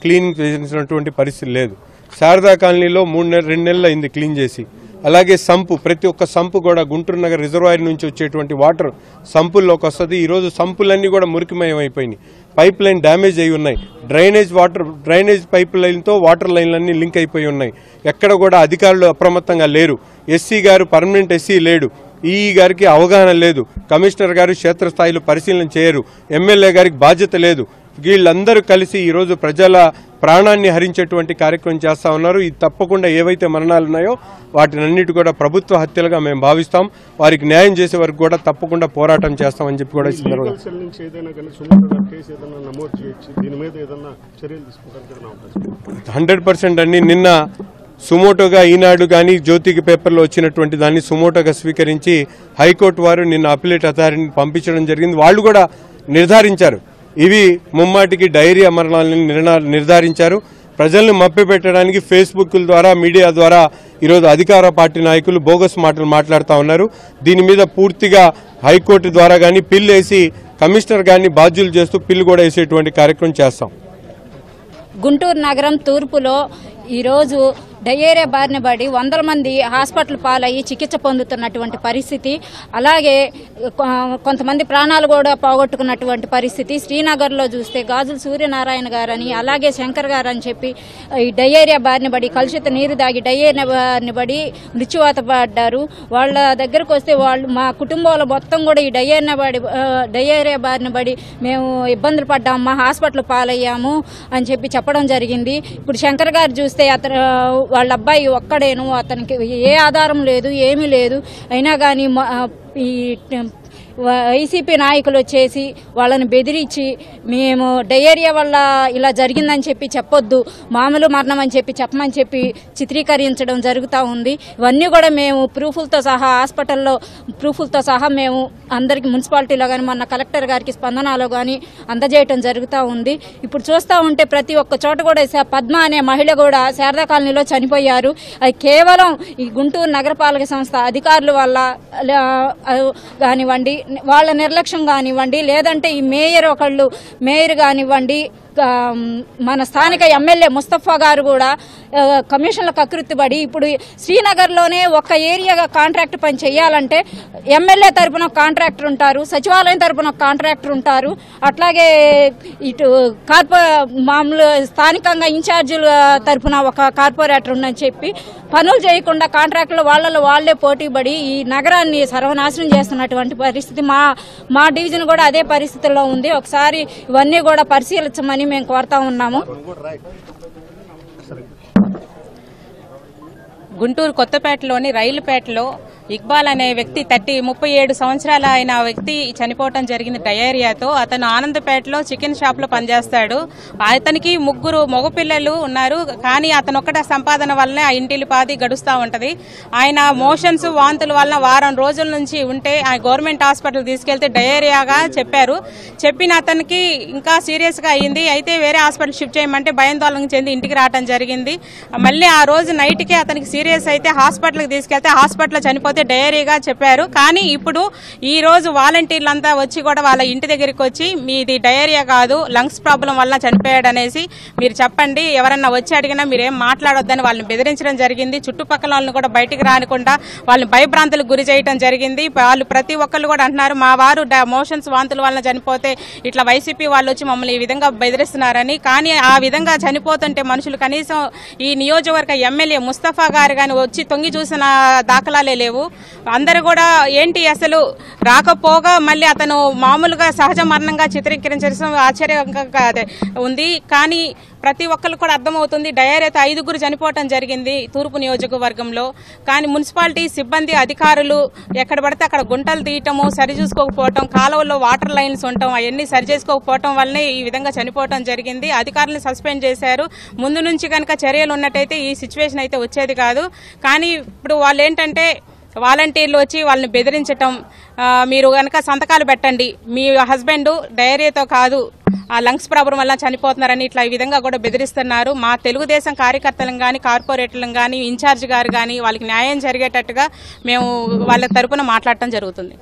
[SPEAKER 7] క్లీన్ చేసినటువంటి పరిస్థితి లేదు. శారదా కాలనీలో 2 నెలలు అయింది క్లీన్ చేసి. అలాగే సంపు, ప్రతి ఒక్క సంపు కూడా గుంటూరు నగర్ రిజర్వాయర్ నుంచి వచ్చేటువంటి వాటర్ సంపుల్లోకి వస్తుంది. ఈరోజు సంపులన్నీ కూడా మురికిమయం అయిపోయినాయి, పైప్ లైన్ డ్యామేజ్ అయి ఉన్నాయి, డ్రైనేజ్ పైప్ లైన్తో వాటర్ లైన్లన్నీ లింక్ అయిపోయి ఉన్నాయి. ఎక్కడ కూడా అధికారులు అప్రమత్తంగా లేరు. ఎస్సీ గారు పర్మనెంట్ ఎస్సీ లేడు, ఈఈ గారికి అవగాహన లేదు, కమిషనర్ గారు క్షేత్రస్థాయిలో పరిశీలన చేయరు, ఎమ్మెల్యే గారికి బాధ్యత లేదు. వీళ్ళందరూ కలిసి ఈరోజు ప్రజల ప్రాణాన్ని హరించేటువంటి కార్యక్రమం చేస్తూ ఉన్నారు. ఇది తప్పకుండా ఏవైతే మరణాలు ఉన్నాయో వాటినన్నిటి కూడా ప్రభుత్వ హత్యలుగా మేము భావిస్తాం. వారికి న్యాయం చేసే వరకు కూడా తప్పకుండా పోరాటం చేస్తామని చెప్పి కూడా 100% అండి. నిన్న సుమోటోగా ఈనాడు కానీ జ్యోతికి పేపర్లో వచ్చినటువంటి దాన్ని సుమోటోగా స్వీకరించి హైకోర్టు వారు నిన్న అపిలేట్ అథారిటీని పంపించడం జరిగింది. వాళ్ళు కూడా నిర్ధారించారు, ఇవి ముమ్మాటికి డైరియా మరణాలని నిర్ధారించారు. ప్రజల్ని మభ్యపెట్టడానికి ఫేస్బుక్ల ద్వారా, మీడియా ద్వారా ఈరోజు అధికార పార్టీ నాయకులు బోగస్ మాటలు మాట్లాడుతూ ఉన్నారు. దీని మీద పూర్తిగా హైకోర్టు ద్వారా కానీ పిల్లు వేసి కమిషనర్ గారిని బాధ్యులు చేస్తూ పిల్లు కూడా వేసేటువంటి కార్యక్రమం చేస్తాం.
[SPEAKER 13] గుంటూరు నగరం తూర్పులో ఈరోజు డయేరియా బారిన పడి 100 మంది హాస్పిటల్ పాలయ్యి చికిత్స పొందుతున్నటువంటి పరిస్థితి, అలాగే కొంతమంది ప్రాణాలు కూడా పోగొట్టుకున్నటువంటి పరిస్థితి. శ్రీనగర్లో చూస్తే గాజుల సూర్యనారాయణ గారని, అలాగే శంకర్ గారు అని చెప్పి ఈ డయేరియా బారిన పడి కలుషిత నీరు దాగి డయేరియా బారిన పడి మృత్యువాత పడ్డారు. వాళ్ళ దగ్గరకు వస్తే వాళ్ళు మా కుటుంబంలో మొత్తం కూడా ఈ డయేరియా బారిన పడి మేము ఇబ్బందులు పడ్డాము, హాస్పిటల్ పాలయ్యాము అని చెప్పి చెప్పడం జరిగింది. ఇప్పుడు శంకర్ గారు చూస్తే అతను వాళ్ళ అబ్బాయి ఒక్కడేను, అతనికి ఏ ఆధారం లేదు, ఏమీ లేదు. అయినా కానీ ఈ వైసీపీ నాయకులు వచ్చేసి వాళ్ళని బెదిరించి మేము డయేరియా వల్ల ఇలా జరిగిందని చెప్పి చెప్పొద్దు, మామూలు మరణం అని చెప్పి చెప్పమని చెప్పి చిత్రీకరించడం జరుగుతూ ఉంది. ఇవన్నీ కూడా మేము ప్రూఫ్లతో సహా హాస్పిటల్లో ప్రూఫ్లతో సహా మేము అందరికీ మున్సిపాలిటీలో కానీ మొన్న కలెక్టర్ గారికి స్పందనలో కానీ అందజేయటం జరుగుతూ ఉంది. ఇప్పుడు చూస్తూ ఉంటే ప్రతి ఒక్క చోట కూడా పద్మ అనే మహిళ కూడా శారదా కాలనీలో చనిపోయారు. అది కేవలం ఈ గుంటూరు నగరపాలక సంస్థ అధికారుల వల్ల కానివ్వండి, వాళ్ళ నిర్లక్ష్యం కానివ్వండి, లేదంటే ఈ మేయర్ కానివ్వండి, మన స్థానిక ఎమ్మెల్యే ముస్తఫా గారు కూడా కమిషన్లకు అకృతిపడి ఇప్పుడు శ్రీనగర్లోనే ఒక ఏరియాగా కాంట్రాక్ట్ పని చేయాలంటే ఎమ్మెల్యే తరపున ఒక కాంట్రాక్టర్ ఉంటారు, సచివాలయం తరపున ఒక కాంట్రాక్టర్ ఉంటారు, అట్లాగే ఇటు మామూలు స్థానికంగా ఇన్ఛార్జీల తరపున ఒక కార్పొరేటర్ ఉందని చెప్పి పనులు చేయకుండా కాంట్రాక్టులు వాళ్లే పోటీపడి ఈ నగరాన్ని సర్వనాశనం చేస్తున్నటువంటి పరిస్థితి మా డివిజన్ కూడా అదే పరిస్థితుల్లో ఉంది. ఒకసారి ఇవన్నీ కూడా పరిశీలించమని మేము కోరుతా ఉన్నాము.
[SPEAKER 9] గుంటూరు కొత్తపేటలోని రైలుపేటలో ఇక్బాల్ అనే వ్యక్తి 37 సంవత్సరాల అయిన వ్యక్తి చనిపోవటం జరిగింది డయేరియాతో. అతను ఆనందపేటలో చికెన్ షాప్లో పనిచేస్తాడు. అతనికి 3 మగపిల్లలు ఉన్నారు. కానీ అతను ఒక్కటే సంపాదన వల్లనే ఆ ఇంటిల్లి పాది గడుస్తూ ఉంటుంది. ఆయన మోషన్స్ వాంతుల వలన వారం రోజుల నుంచి ఉంటే ఆ గవర్నమెంట్ హాస్పిటల్ తీసుకెళ్తే డయేరియాగా చెప్పారు. చెప్పిన అతనికి ఇంకా సీరియస్గా అయ్యింది. అయితే వేరే హాస్పిటల్ షిఫ్ట్ చేయమంటే భయాందోళన చెంది ఇంటికి రావడం జరిగింది. మళ్ళీ ఆ రోజు నైట్కే అతనికి సీరియస్ అయితే హాస్పిటల్కి తీసుకెళ్తే హాస్పిటల్లో చనిపోతే డయేరీగా చెప్పారు. కానీ ఇప్పుడు ఈ రోజు వాలంటీర్లంతా వచ్చి కూడా వాళ్ళ ఇంటి దగ్గరికి వచ్చి మీది డయేరియా కాదు, లంగ్స్ ప్రాబ్లం వల్ల చనిపోయాడు అనేసి మీరు చెప్పండి, ఎవరన్నా వచ్చి అడిగినా మీరేం మాట్లాడొద్దని వాళ్ళని బెదిరించడం జరిగింది. చుట్టుపక్కల వాళ్ళని కూడా బయటికి రానికుండా వాళ్ళని భయభ్రాంతులకు గురి చేయడం జరిగింది. వాళ్ళు ప్రతి ఒక్కళ్ళు కూడా అంటున్నారు మా వారు మోషన్స్ వాంతుల వల్ల చనిపోతే ఇట్లా వైసీపీ వాళ్ళు వచ్చి మమ్మల్ని ఈ విధంగా బెదిరిస్తున్నారని. కానీ ఆ విధంగా చనిపోతుంటే మనుషులు కనీసం ఈ నియోజకవర్గ ఎమ్మెల్యే ముస్తఫా గారు గారు కానీ వచ్చి తొంగి చూసిన దాఖలాలే లేవు. అందరూ కూడా ఏంటి అసలు రాకపోగా మళ్ళీ అతను మామూలుగా సహజ మరణంగా చిత్రీకరించడం ఆశ్చర్యంగా ఉంది. కానీ ప్రతి ఒక్కరు కూడా అర్థమవుతుంది డయేరియాతో 5గురు చనిపోవటం జరిగింది తూర్పు నియోజకవర్గంలో. కానీ మున్సిపాలిటీ సిబ్బంది అధికారులు ఎక్కడ పడితే అక్కడ గుంటలు తీయటము, సరి చూసుకోకపోవటం, కాలువల్లో వాటర్ లైన్స్ ఉండటం అవన్నీ సరి చేసుకోకపోవటం వల్లనే ఈ విధంగా చనిపోవటం జరిగింది. అధికారులను సస్పెండ్ చేశారు. ముందు నుంచి కనుక చర్యలు ఉన్నట్టయితే ఈ సిచ్యువేషన్ అయితే వచ్చేది కాదు. కానీ ఇప్పుడు వాళ్ళు ఏంటంటే వాలంటీర్లు వచ్చి వాళ్ళని బెదిరించటం, మీరు కనుక సంతకాలు పెట్టండి, మీ హస్బెండ్ డయేరియాతో కాదు ఆ లంగ్స్ ప్రాబ్లం వల్ల చనిపోతున్నారని ఇట్లా ఈ విధంగా కూడా బెదిరిస్తున్నారు. మా తెలుగుదేశం కార్యకర్తలను కానీ కార్పొరేటర్లను కానీ ఇన్ఛార్జ్ గారు కానీ వాళ్ళకి న్యాయం జరిగేటట్టుగా మేము వాళ్ళ తరపున మాట్లాడటం జరుగుతుంది.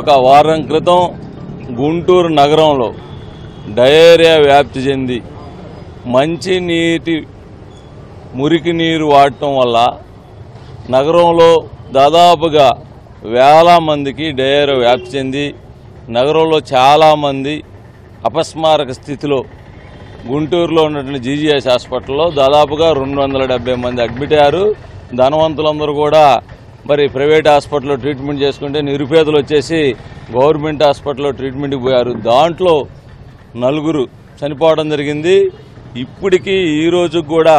[SPEAKER 8] ఒక వారం క్రితం గుంటూరు నగరంలో డయేరియా వ్యాప్తి చెంది మంచినీటి మురికి నీరు వాడటం వల్ల నగరంలో దాదాపుగా వేల మందికి డయేరియా వ్యాప్తి చెంది నగరంలో చాలామంది అపస్మారక స్థితిలో గుంటూరులో ఉన్నటువంటి జీజీఎస్ హాస్పిటల్లో దాదాపుగా 270 మంది అడ్మిట్ అయ్యారు. ధనవంతులందరూ కూడా మరి ప్రైవేట్ హాస్పిటల్లో ట్రీట్మెంట్ చేసుకుంటే నిరుపేదలు వచ్చేసి గవర్నమెంట్ హాస్పిటల్లో ట్రీట్మెంట్కి పోయారు. దాంట్లో 4 చనిపోవడం జరిగింది. ఇప్పటికీ ఈ రోజు కూడా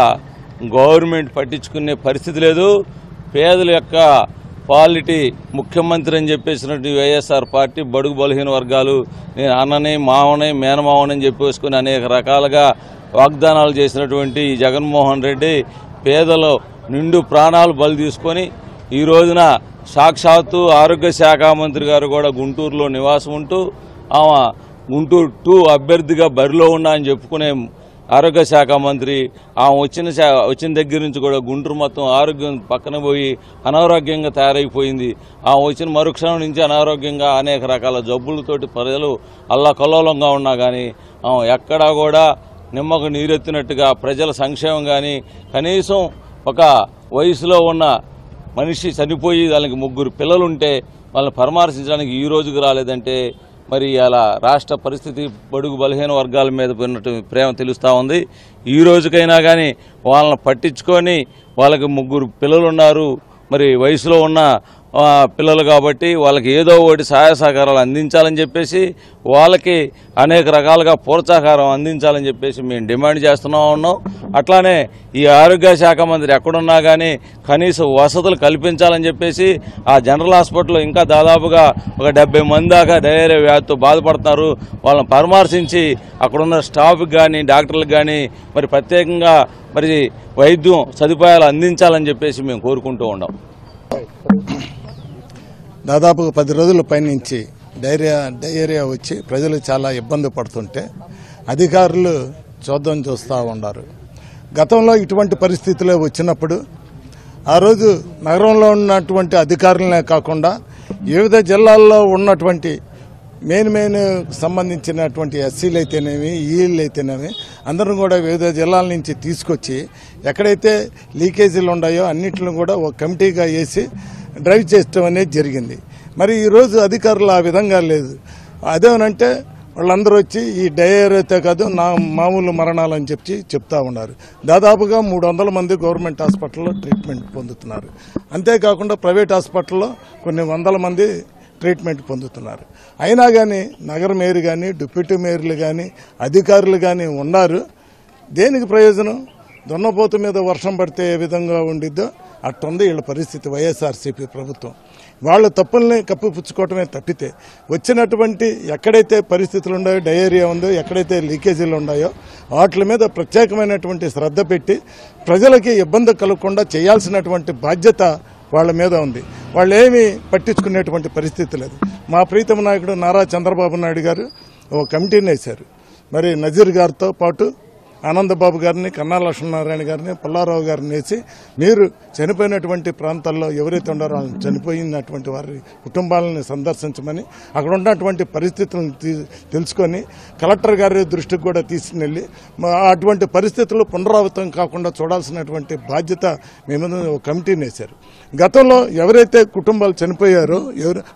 [SPEAKER 8] గవర్నమెంట్ పట్టించుకునే పరిస్థితి లేదు. పేదల యొక్క పాలిటీ ముఖ్యమంత్రి అని చెప్పేసినట్టు వైఎస్ఆర్ పార్టీ బడుగు బలహీన వర్గాలు నేను అన్నని మావని మేనమావని చెప్పేసుకుని అనేక రకాలుగా వాగ్దానాలు చేసినటువంటి జగన్మోహన్ రెడ్డి పేదలు నిండు ప్రాణాలు బలి తీసుకొని ఈ రోజున సాక్షాత్తు ఆరోగ్య శాఖ మంత్రి గారు కూడా గుంటూరులో నివాసం ఉంటూ ఆమె గుంటూరు 2 అభ్యర్థిగా బరిలో ఉన్నా అని చెప్పుకునే ఆరోగ్య శాఖ మంత్రి ఆమె వచ్చిన దగ్గర నుంచి కూడా గుంటూరు మొత్తం ఆరోగ్యం పక్కన పోయి అనారోగ్యంగా తయారైపోయింది. ఆమె వచ్చిన మరుక్షణం నుంచి అనారోగ్యంగా అనేక రకాల జబ్బులతోటి ప్రజలు అల్లకల్లోలంగా ఉన్నా కానీ ఆమె ఎక్కడా కూడా నిమ్మకు నీరెత్తినట్టుగా ప్రజల సంక్షేమం కానీ కనీసం ఒక వయసులో ఉన్న మనిషి చనిపోయి దానికి 3 పిల్లలుంటే వాళ్ళని పరామర్శించడానికి ఈ రోజుకు రాలేదంటే మరి అలా రాష్ట్ర పరిస్థితి బడుగు బలహీన వర్గాల మీద పోయినట్టు ప్రేమ తెలుస్తూ ఉంది. ఈ రోజుకైనా కానీ వాళ్ళని పట్టించుకొని వాళ్ళకి 3 పిల్లలు ఉన్నారు, మరి వయసులో ఉన్న పిల్లలు కాబట్టి వాళ్ళకి ఏదో ఒకటి సహాయ సహకారాలు అందించాలని చెప్పేసి వాళ్ళకి అనేక రకాలుగా ప్రోత్సాహకారం అందించాలని చెప్పేసి మేము డిమాండ్ చేస్తున్నాం. అట్లానే ఈ ఆరోగ్య శాఖ మంత్రి ఎక్కడున్నా కానీ కనీస వసతులు కల్పించాలని చెప్పేసి ఆ జనరల్ హాస్పిటల్లో ఇంకా దాదాపుగా ఒక 70 మంది దాకా డయేరియా వ్యాధితో బాధపడుతున్నారు. వాళ్ళని పరామర్శించి అక్కడున్న స్టాఫ్కి కానీ డాక్టర్లకు కానీ మరి ప్రత్యేకంగా మరి వైద్యం సదుపాయాలు అందించాలని చెప్పేసి మేము కోరుకుంటూ ఉన్నాం.
[SPEAKER 5] దాదాపు 10 రోజుల పైనుంచి డయేరియా వచ్చి ప్రజలు చాలా ఇబ్బంది పడుతుంటే అధికారులు చూస్తూ ఉన్నారు. గతంలో ఇటువంటి పరిస్థితులు వచ్చినప్పుడు ఆ రోజు నగరంలో ఉన్నటువంటి అధికారులనే కాకుండా వివిధ జిల్లాల్లో ఉన్నటువంటి మెయిన్ సంబంధించినటువంటి ఎస్సీలు అయితేనేమి ఈళ్ళు అయితేనేమి అందరం కూడా వివిధ జిల్లాల నుంచి తీసుకొచ్చి ఎక్కడైతే లీకేజీలు ఉన్నాయో అన్నింటిని కూడా ఒక కమిటీగా వేసి డ్రైవ్ చేయడం అనేది జరిగింది. మరి ఈరోజు అధికారులు ఆ విధంగా లేదు. అదేమనంటే వాళ్ళందరూ వచ్చి ఈ డయేరియాతో కాదు మామూలు మరణాలని చెప్తా ఉన్నారు. దాదాపుగా 300 మంది గవర్నమెంట్ హాస్పిటల్లో ట్రీట్మెంట్ పొందుతున్నారు. అంతేకాకుండా ప్రైవేట్ హాస్పిటల్లో కొన్ని వందల మంది ట్రీట్మెంట్ పొందుతున్నారు. అయినా కానీ నగర మేయర్ కానీ డిప్యూటీ మేయర్లు కానీ అధికారులు కానీ ఉన్నారు. దేనికి ప్రయోజనం? దున్నపోతు మీద వర్షం పడితే ఏ విధంగా ఉండిద్దో అట్టుంది వీళ్ళ పరిస్థితి. వైఎస్ఆర్సీపీ ప్రభుత్వం వాళ్ళ తప్పుల్ని కప్పిపుచ్చుకోవటమే తప్పితే వచ్చినటువంటి ఎక్కడైతే పరిస్థితులు ఉన్నాయో డయేరియా ఉందో ఎక్కడైతే లీకేజీలు ఉన్నాయో వాటి మీద ప్రత్యేకమైనటువంటి శ్రద్ధ పెట్టి ప్రజలకి ఇబ్బంది కలగకుండా చేయాల్సినటువంటి బాధ్యత వాళ్ళ మీద ఉంది. వాళ్ళు ఏమీ పట్టించుకునేటువంటి పరిస్థితి లేదు. మా ప్రీతమ నాయకుడు నారా చంద్రబాబు నాయుడు గారు ఓ కమిటీని వేశారు. మరి నజీర్ గారితో పాటు ఆనందబాబు గారిని, కన్నా లక్ష్మీనారాయణ గారిని, పుల్లారావు గారిని వేసి మీరు చనిపోయినటువంటి ప్రాంతాల్లో ఎవరైతే ఉన్నారో చనిపోయినటువంటి వారి కుటుంబాలను సందర్శించమని అక్కడ ఉన్నటువంటి పరిస్థితులను తెలుసుకొని కలెక్టర్ గారి దృష్టికి కూడా తీసుకుని అటువంటి పరిస్థితులు పునరావృతం కాకుండా చూడాల్సినటువంటి బాధ్యత మేము కమిటీని వేశారు. గతంలో ఎవరైతే కుటుంబాలు చనిపోయారో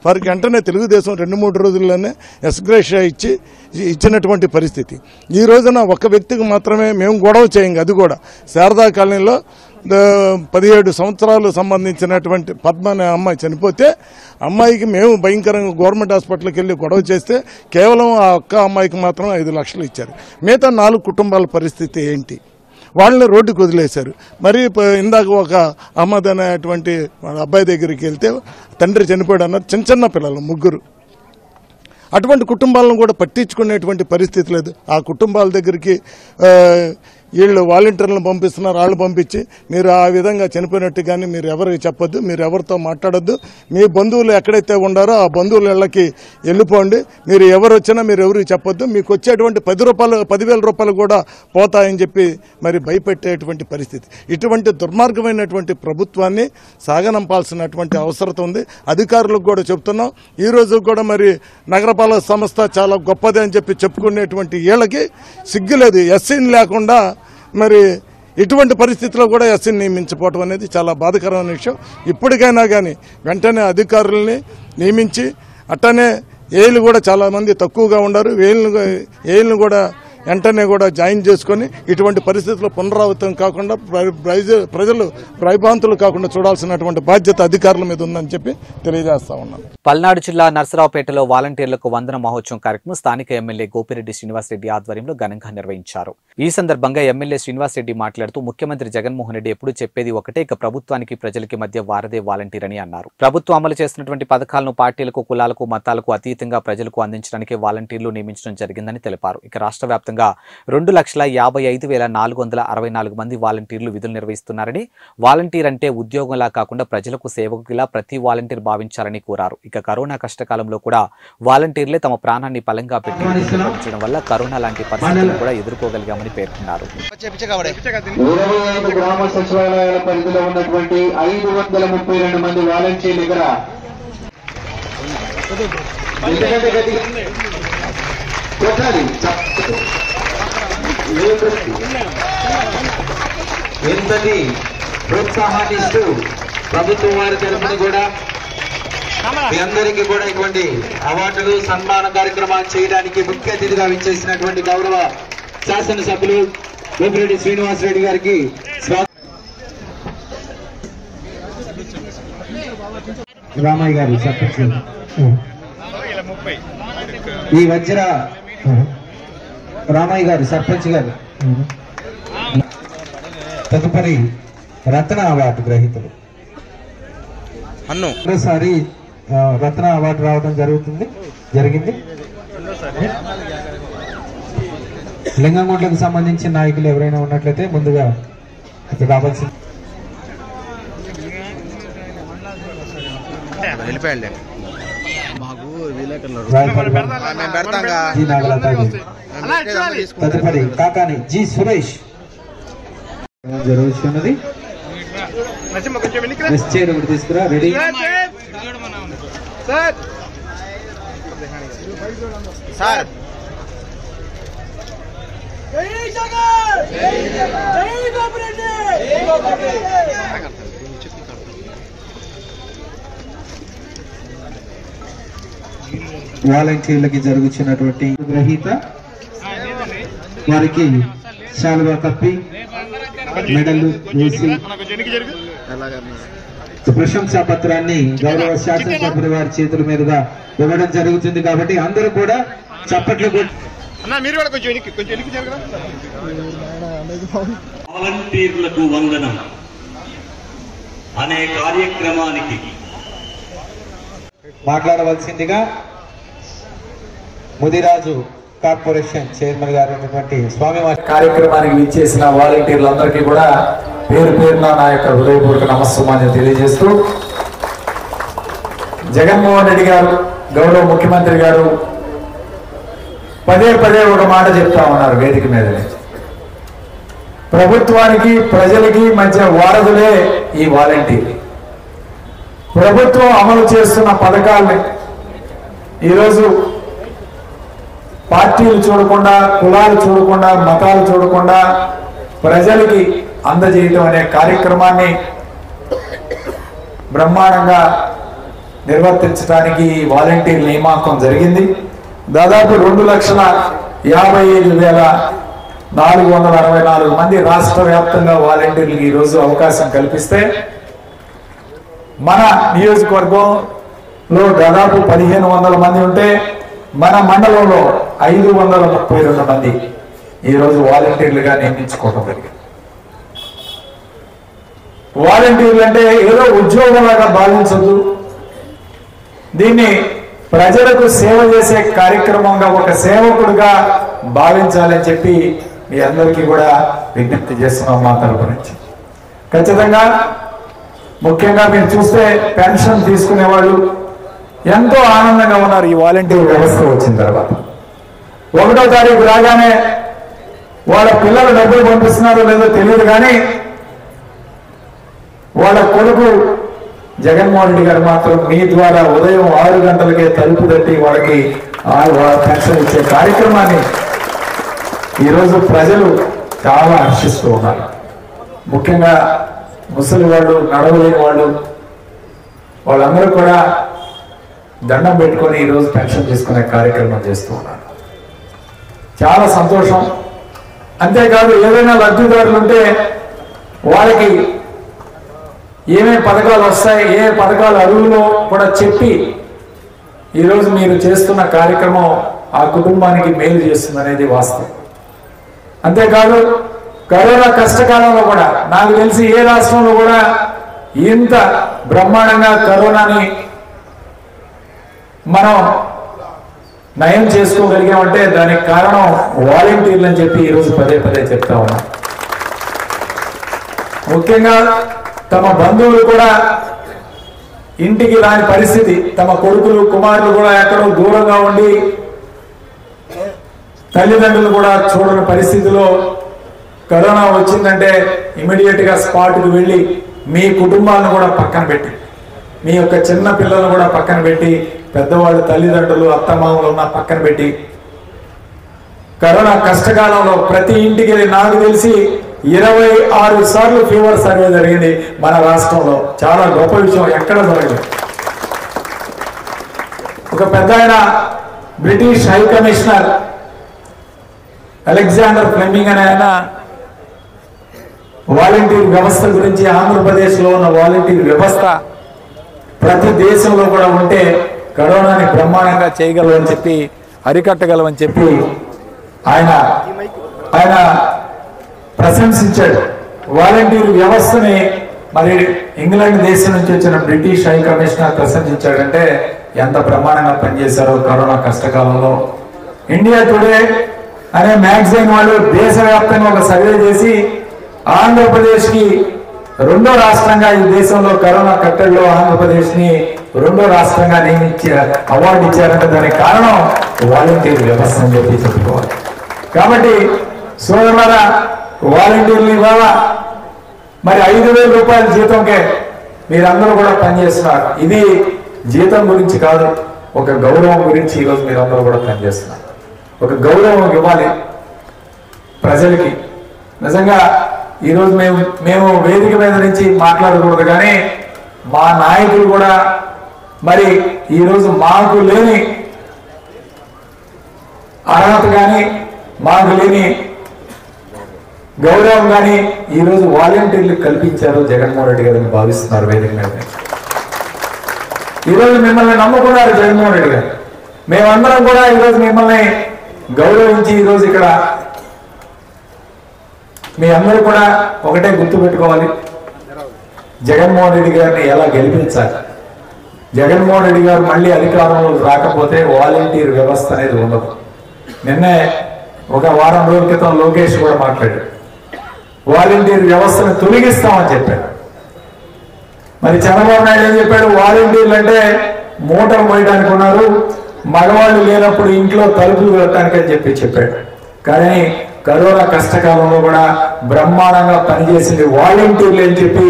[SPEAKER 5] వారికి వెంటనే తెలుగుదేశం 2-3 రోజుల్లోనే ఎస్గ్రేషియా ఇచ్చి
[SPEAKER 14] ఇచ్చినటువంటి పరిస్థితి. ఈ రోజున ఒక వ్యక్తికి మాత్రమే మేము గొడవ చేయం. అది కూడా శారదా కాలనీలో 17 సంవత్సరాలు సంబంధించినటువంటి పద్మ అనే అమ్మాయి చనిపోతే అమ్మాయికి మేము భయంకరంగా గవర్నమెంట్ హాస్పిటల్కి వెళ్ళి గొడవ చేస్తే కేవలం ఆ ఒక్క అమ్మాయికి మాత్రం 5 లక్షలు ఇచ్చారు. మిగతా 4 కుటుంబాల పరిస్థితి ఏంటి? వాళ్ళని రోడ్డుకు వదిలేశారు. మరి ఇందాక ఒక అహ్మద్ అనేటువంటి అబ్బాయి దగ్గరికి వెళ్తే తండ్రి చనిపోయాడు అన్నారు. చిన్న పిల్లలు 3. అటువంటి కుటుంబాలను కూడా పట్టించుకునేటువంటి పరిస్థితి లేదు. ఆ కుటుంబాల దగ్గరికి వీళ్ళు వాలంటీర్లను పంపిస్తున్నారు. వాళ్ళు పంపించి మీరు ఆ విధంగా చనిపోయినట్టు కానీ మీరు ఎవరికి చెప్పొద్దు, మీరు ఎవరితో మాట్లాడొద్దు, మీ బంధువులు ఎక్కడైతే ఉండారో ఆ బంధువుల ఇళ్ళకి వెళ్ళిపోండి, మీరు ఎవరు వచ్చినా మీరు ఎవరికి చెప్పొద్దు, మీకు వచ్చేటువంటి 10,000 రూపాయలు కూడా పోతాయని చెప్పి మరి భయపెట్టేటువంటి పరిస్థితి. ఇటువంటి దుర్మార్గమైనటువంటి ప్రభుత్వాన్ని సాగనంపాల్సినటువంటి అవసరం ఉంది. అధికారులకు కూడా చెప్తున్నాం. ఈరోజు కూడా మరి నగరపాలక సంస్థ చాలా గొప్పది అని చెప్పి చెప్పుకునేటువంటి వీళ్ళకి సిగ్గులేదు. ఎస్సీని లేకుండా మరి ఇటువంటి పరిస్థితుల్లో కూడా ఎస్సీని నియమించకపోవడం అనేది చాలా బాధాకరమైన విషయం. ఇప్పటికైనా కానీ వెంటనే అధికారులని నియమించి, అట్టనే ఏళ్ళు కూడా చాలామంది తక్కువగా ఉన్నారు, ఏళ్ళను కూడా వెంటనే కూడా జాయిన్ చేసుకొని ఇటువంటి పరిస్థితుల్లో పునరావృతం కాకుండా ప్రజలు భయభ్రాంతులు కాకుండా చూడాల్సినటువంటి బాధ్యత అధికారుల మీద ఉందని చెప్పి తెలియజేస్తా ఉన్నాను.
[SPEAKER 1] పల్నాడు జిల్లా నర్సరావుపేటలో వాలంటీర్లకు వందన మహోత్సవం కార్యక్రమం స్థానిక ఎమ్మెల్యే గోపిరెడ్డి శ్రీనివాసరెడ్డి ఆధ్వర్యంలో ఘనంగా నిర్వహించారు. ఈ సందర్భంగా ఎమ్మెల్యే శ్రీనివాసరెడ్డి మాట్లాడుతూ ముఖ్యమంత్రి జగన్మోహన్ రెడ్డి ఎప్పుడు చెప్పేది ఒకటే, ఇక ప్రభుత్వానికి ప్రజలకి మధ్య వారదే వాలంటీర్ అని అన్నారు. ప్రభుత్వం అమలు చేస్తున్నటువంటి పథకాలను పార్టీలకు, కులాలకు, మతాలకు అతీతంగా ప్రజలకు అందించడానికి వాలంటీర్లు నియమించడం జరిగిందని తెలిపారు. ఇక రాష్ట్ర వ్యాప్తంగా 2,55,464 మంది వాలంటీర్లు విధులు నిర్వహిస్తున్నారని, వాలంటీర్ అంటే ఉద్యోగంలా కాకుండా ప్రజలకు సేవకులా ప్రతి వాలంటీర్ భావించాలని కోరారు. ఇక కరోనా కష్టకాలంలో కూడా వాలంటీర్లే తమ ప్రాణాన్ని పలంగా పెట్టి నిర్వహించడం వల్ల కరోనా లాంటి పరిస్థితులు కూడా ఎదుర్కోగలిగామని పేర్కొన్నారు.
[SPEAKER 15] 25 గ్రామ సచివాలయాల పరిధిలో ఉన్నటువంటి 532 మంది వాలంటీర్లు ఇక్కడ ఎంతటి ప్రోత్సాహాన్ని ఇస్తూ ప్రభుత్వం వారి తరఫున కూడా మీ అందరికీ కూడా ఇటువంటి అవార్డులు, సన్మాన కార్యక్రమాలు చేయడానికి ముఖ్య అతిథిగా విచ్చేసినటువంటి గౌరవ శాసనసభ్యులు గోపిరెడ్డి శ్రీనివాసరెడ్డి గారికి రామయ్య గారు సర్పంచ్, ఈ వజ్ర రామయ్య గారు సర్పంచ్ గారు, తదుపరి రత్న అవార్డు గ్రహీతలు. రెండోసారి రత్న అవార్డు రావడం జరిగింది. లింగంగుంట్లకు సంబంధించిన నాయకులు ఎవరైనా ఉన్నట్లయితే ముందుగా ఇక్కడ రావాల్సింది. తదుపరి కాకాని జి సురేష్ జరుగుతున్నది. తీసుకురా రెడీ. సార్ వాలంటీర్లకి జరుగుతున్నటువంటి గ్రహీత వారికి శాలువా కప్పి మెడల్ వేసి ప్రశంసా పత్రాన్ని గౌరవ శాసనసభ్యుల వారి చేతుల మీదుగా ఇవ్వడం జరుగుతుంది. కాబట్టి అందరూ కూడా చప్పట్లు
[SPEAKER 16] వాలంటీర్లకు వందనం అనే కార్యక్రమానికి
[SPEAKER 15] మాట్లాడవలసిందిగా ముదిరాజు కార్పొరేషన్ చైర్మన్ గారు ఉన్నటువంటి స్వామివారి
[SPEAKER 17] కార్యక్రమానికి విచ్చేసిన వాలంటీర్లందరికీ కూడా పేరు పేరున నా యొక్క హృదయపూర్వక నమస్సుమాన్ని తెలియజేస్తూ, జగన్మోహన్ రెడ్డి గారు గౌరవ ముఖ్యమంత్రి గారు పదే ఒక మాట చెప్తా ఉన్నారు వేదిక మీదనే. ప్రభుత్వానికి ప్రజలకి మధ్య వారధులే ఈ వాలంటీర్. ప్రభుత్వం అమలు చేస్తున్న పథకాల్ని ఈరోజు పార్టీలు చూడకుండా, కులాలు చూడకుండా, మతాలు చూడకుండా ప్రజలకి అందజేయటం అనే కార్యక్రమాన్ని బ్రహ్మాండంగా నిర్వర్తించడానికి వాలంటీర్ నియామకం జరిగింది. దాదాపు 2,55,464 మంది రాష్ట్ర వ్యాప్తంగా వాలంటీర్లకు ఈరోజు అవకాశం కల్పిస్తే మన నియోజకవర్గంలో దాదాపు 1,500 మంది ఉంటే మన మండలంలో 532 మంది ఈరోజు వాలంటీర్లుగా నియమించుకోవడం జరిగింది. వాలంటీర్లు అంటే ఏదో ఉద్యోగంలాగా భావించద్దు, దీన్ని ప్రజలకు సేవ చేసే కార్యక్రమంగా ఒక సేవకుడిగా భావించాలని చెప్పి మీ అందరికీ కూడా విజ్ఞప్తి చేస్తున్నాం మా తరపు నుంచి. ఖచ్చితంగా ముఖ్యంగా మీరు చూస్తే పెన్షన్ తీసుకునే వాళ్ళు ఎంతో ఆనందంగా ఉన్నారు ఈ వాలంటీర్ వ్యవస్థ వచ్చిన తర్వాత. 1వ తారీఖు రాగానే వాళ్ళ పిల్లలు డబ్బులు పంపిస్తున్నారో లేదో తెలియదు, కానీ వాళ్ళ కొడుకు జగన్మోహన్ రెడ్డి గారు మాత్రం మీ ద్వారా ఉదయం 6 గంటలకే తలుపు తట్టి వాళ్ళకి పెన్షన్ ఇచ్చే కార్యక్రమాన్ని ఈరోజు ప్రజలు చాలా హర్షిస్తూ ఉన్నారు. ముఖ్యంగా ముసలి వాళ్ళు, నడవలేని వాళ్ళు, వాళ్ళందరూ కూడా దండం పెట్టుకొని ఈరోజు పెన్షన్ తీసుకునే కార్యక్రమం చేస్తూ ఉన్నారు. చాలా సంతోషం. అంతేకాదు ఏదైనా లబ్ధిదారులు ఉంటే వాళ్ళకి ఏమేమి పథకాలు వస్తాయి, ఏ పథకాలు అరువులో కూడా చెప్పి ఈరోజు మీరు చేస్తున్న కార్యక్రమం ఆ కుటుంబానికి మేలు చేస్తుంది అనేది వాస్తవం. అంతేకాదు కరోనా కష్టకాలంలో కూడా నాకు తెలిసి ఏ రాష్ట్రంలో కూడా ఇంత బ్రహ్మాండంగా కరోనాని మనం నయం చేసుకోగలిగామంటే దానికి కారణం వాలంటీర్లు అని చెప్పి ఈరోజు పదే పదే చెప్తా ఉన్నాం. ముఖ్యంగా తమ బంధువులు కూడా ఇంటికి రాని పరిస్థితి, తమ కొడుకులు కుమారులు కూడా ఎక్కడో దూరంగా ఉండి తల్లిదండ్రులు కూడా చూడని పరిస్థితిలో కరోనా వచ్చిందంటే ఇమీడియట్ గా స్పాట్కి వెళ్ళి మీ కుటుంబాలను కూడా పక్కన పెట్టి, మీ యొక్క చిన్న పిల్లలను కూడా పక్కన పెట్టి, పెద్దవాళ్ళు తల్లిదండ్రులు అత్తమామలు ఉన్న పక్కన పెట్టి కరోనా కష్టకాలంలో ప్రతి ఇంటికి నాకు తెలిసి 26 సార్లు ఫీవర్ సర్వే జరిగింది మన రాష్ట్రంలో. చాలా గొప్ప విషయం, ఎక్కడ జరగలేదు. ఒక పెద్ద ఆయన British high commissioner Alexander Fleming అనే ఆయన వాలంటీర్ వ్యవస్థ గురించి, ఆంధ్రప్రదేశ్ లో ఉన్న వాలంటీర్ వ్యవస్థ ప్రతి దేశంలో కూడా ఉంటే కరోనాని బ్రహ్మాండంగా చేయగలవని చెప్పి, అరికట్టగలవని చెప్పి ఆయన ప్రశంసించాడు. వాలంటీర్ వ్యవస్థని మరి ఇంగ్లాండ్ దేశం నుంచి వచ్చిన బ్రిటిష్ హై కమిషనర్ ప్రశంసించాడంటే ఎంత బ్రహ్మాండంగా పనిచేశారో కరోనా కష్టకాలంలో. ఇండియా టుడే అనే మ్యాగజైన్ వాళ్ళు దేశవ్యాప్తంగా ఒక సర్వే చేసి ఆంధ్రప్రదేశ్ కి 2వ రాష్ట్రంగా ఈ దేశంలో కరోనా కట్టడిలో ఆంధ్రప్రదేశ్ ని 2వ రాష్ట్రంగా అవార్డు ఇచ్చారంటే దానికి కారణం వాలంటీర్ వ్యవస్థ అని చెప్పి చెప్పుకోవాలి. కాబట్టి సోదరులారా, వాలంటీర్లు ఇవాళ మరి 5,000 రూపాయల జీతంకే మీరందరూ కూడా పనిచేస్తున్నారు. ఇది జీతం గురించి కాదు, ఒక గౌరవం గురించి ఈరోజు మీరందరూ కూడా పనిచేస్తున్నారు. ఒక గౌరవం ఇవ్వాలి ప్రజలకి. నిజంగా ఈరోజు మేము వేదిక మీద నుంచి మాట్లాడకూడదు, కానీ మా నాయకులు కూడా మరి ఈరోజు మాకు లేని అర్హత కానీ మాకు లేని గౌరవం కానీ ఈరోజు వాలంటీర్లు కల్పించారు జగన్మోహన్ రెడ్డి గారిని భావిస్తున్నారు వేదిక మీద. ఈరోజు మిమ్మల్ని నమ్ముకున్నారు జగన్మోహన్ రెడ్డి గారు. మేమందరం కూడా ఈరోజు మిమ్మల్ని గౌరవించి ఈరోజు ఇక్కడ మీ అందరూ కూడా ఒకటే గుర్తు పెట్టుకోవాలి, జగన్మోహన్ రెడ్డి గారిని ఎలా గెలిపించాలి. జగన్మోహన్ రెడ్డి గారు మళ్ళీ అధికారంలో రాకపోతే వాలంటీర్ వ్యవస్థ అనేది ఉండదు. నిన్నే ఒక వారం రోజుల క్రితం లోకేష్ కూడా మాట్లాడాడు, వాలంటీర్ వ్యవస్థను తొలగిస్తామని చెప్పాడు. మరి చంద్రబాబు నాయుడు ఏం చెప్పాడు, వాలంటీర్లు అంటే మూటలు మోయడానికి ఉన్నారు, మగవాళ్ళు లేనప్పుడు ఇంట్లో తలుపులు వెళ్ళటానికి అని చెప్పాడు. కానీ కరోనా కష్టకాలంలో కూడా బ్రహ్మాండంగా పనిచేసింది వాలంటీర్లు అని చెప్పి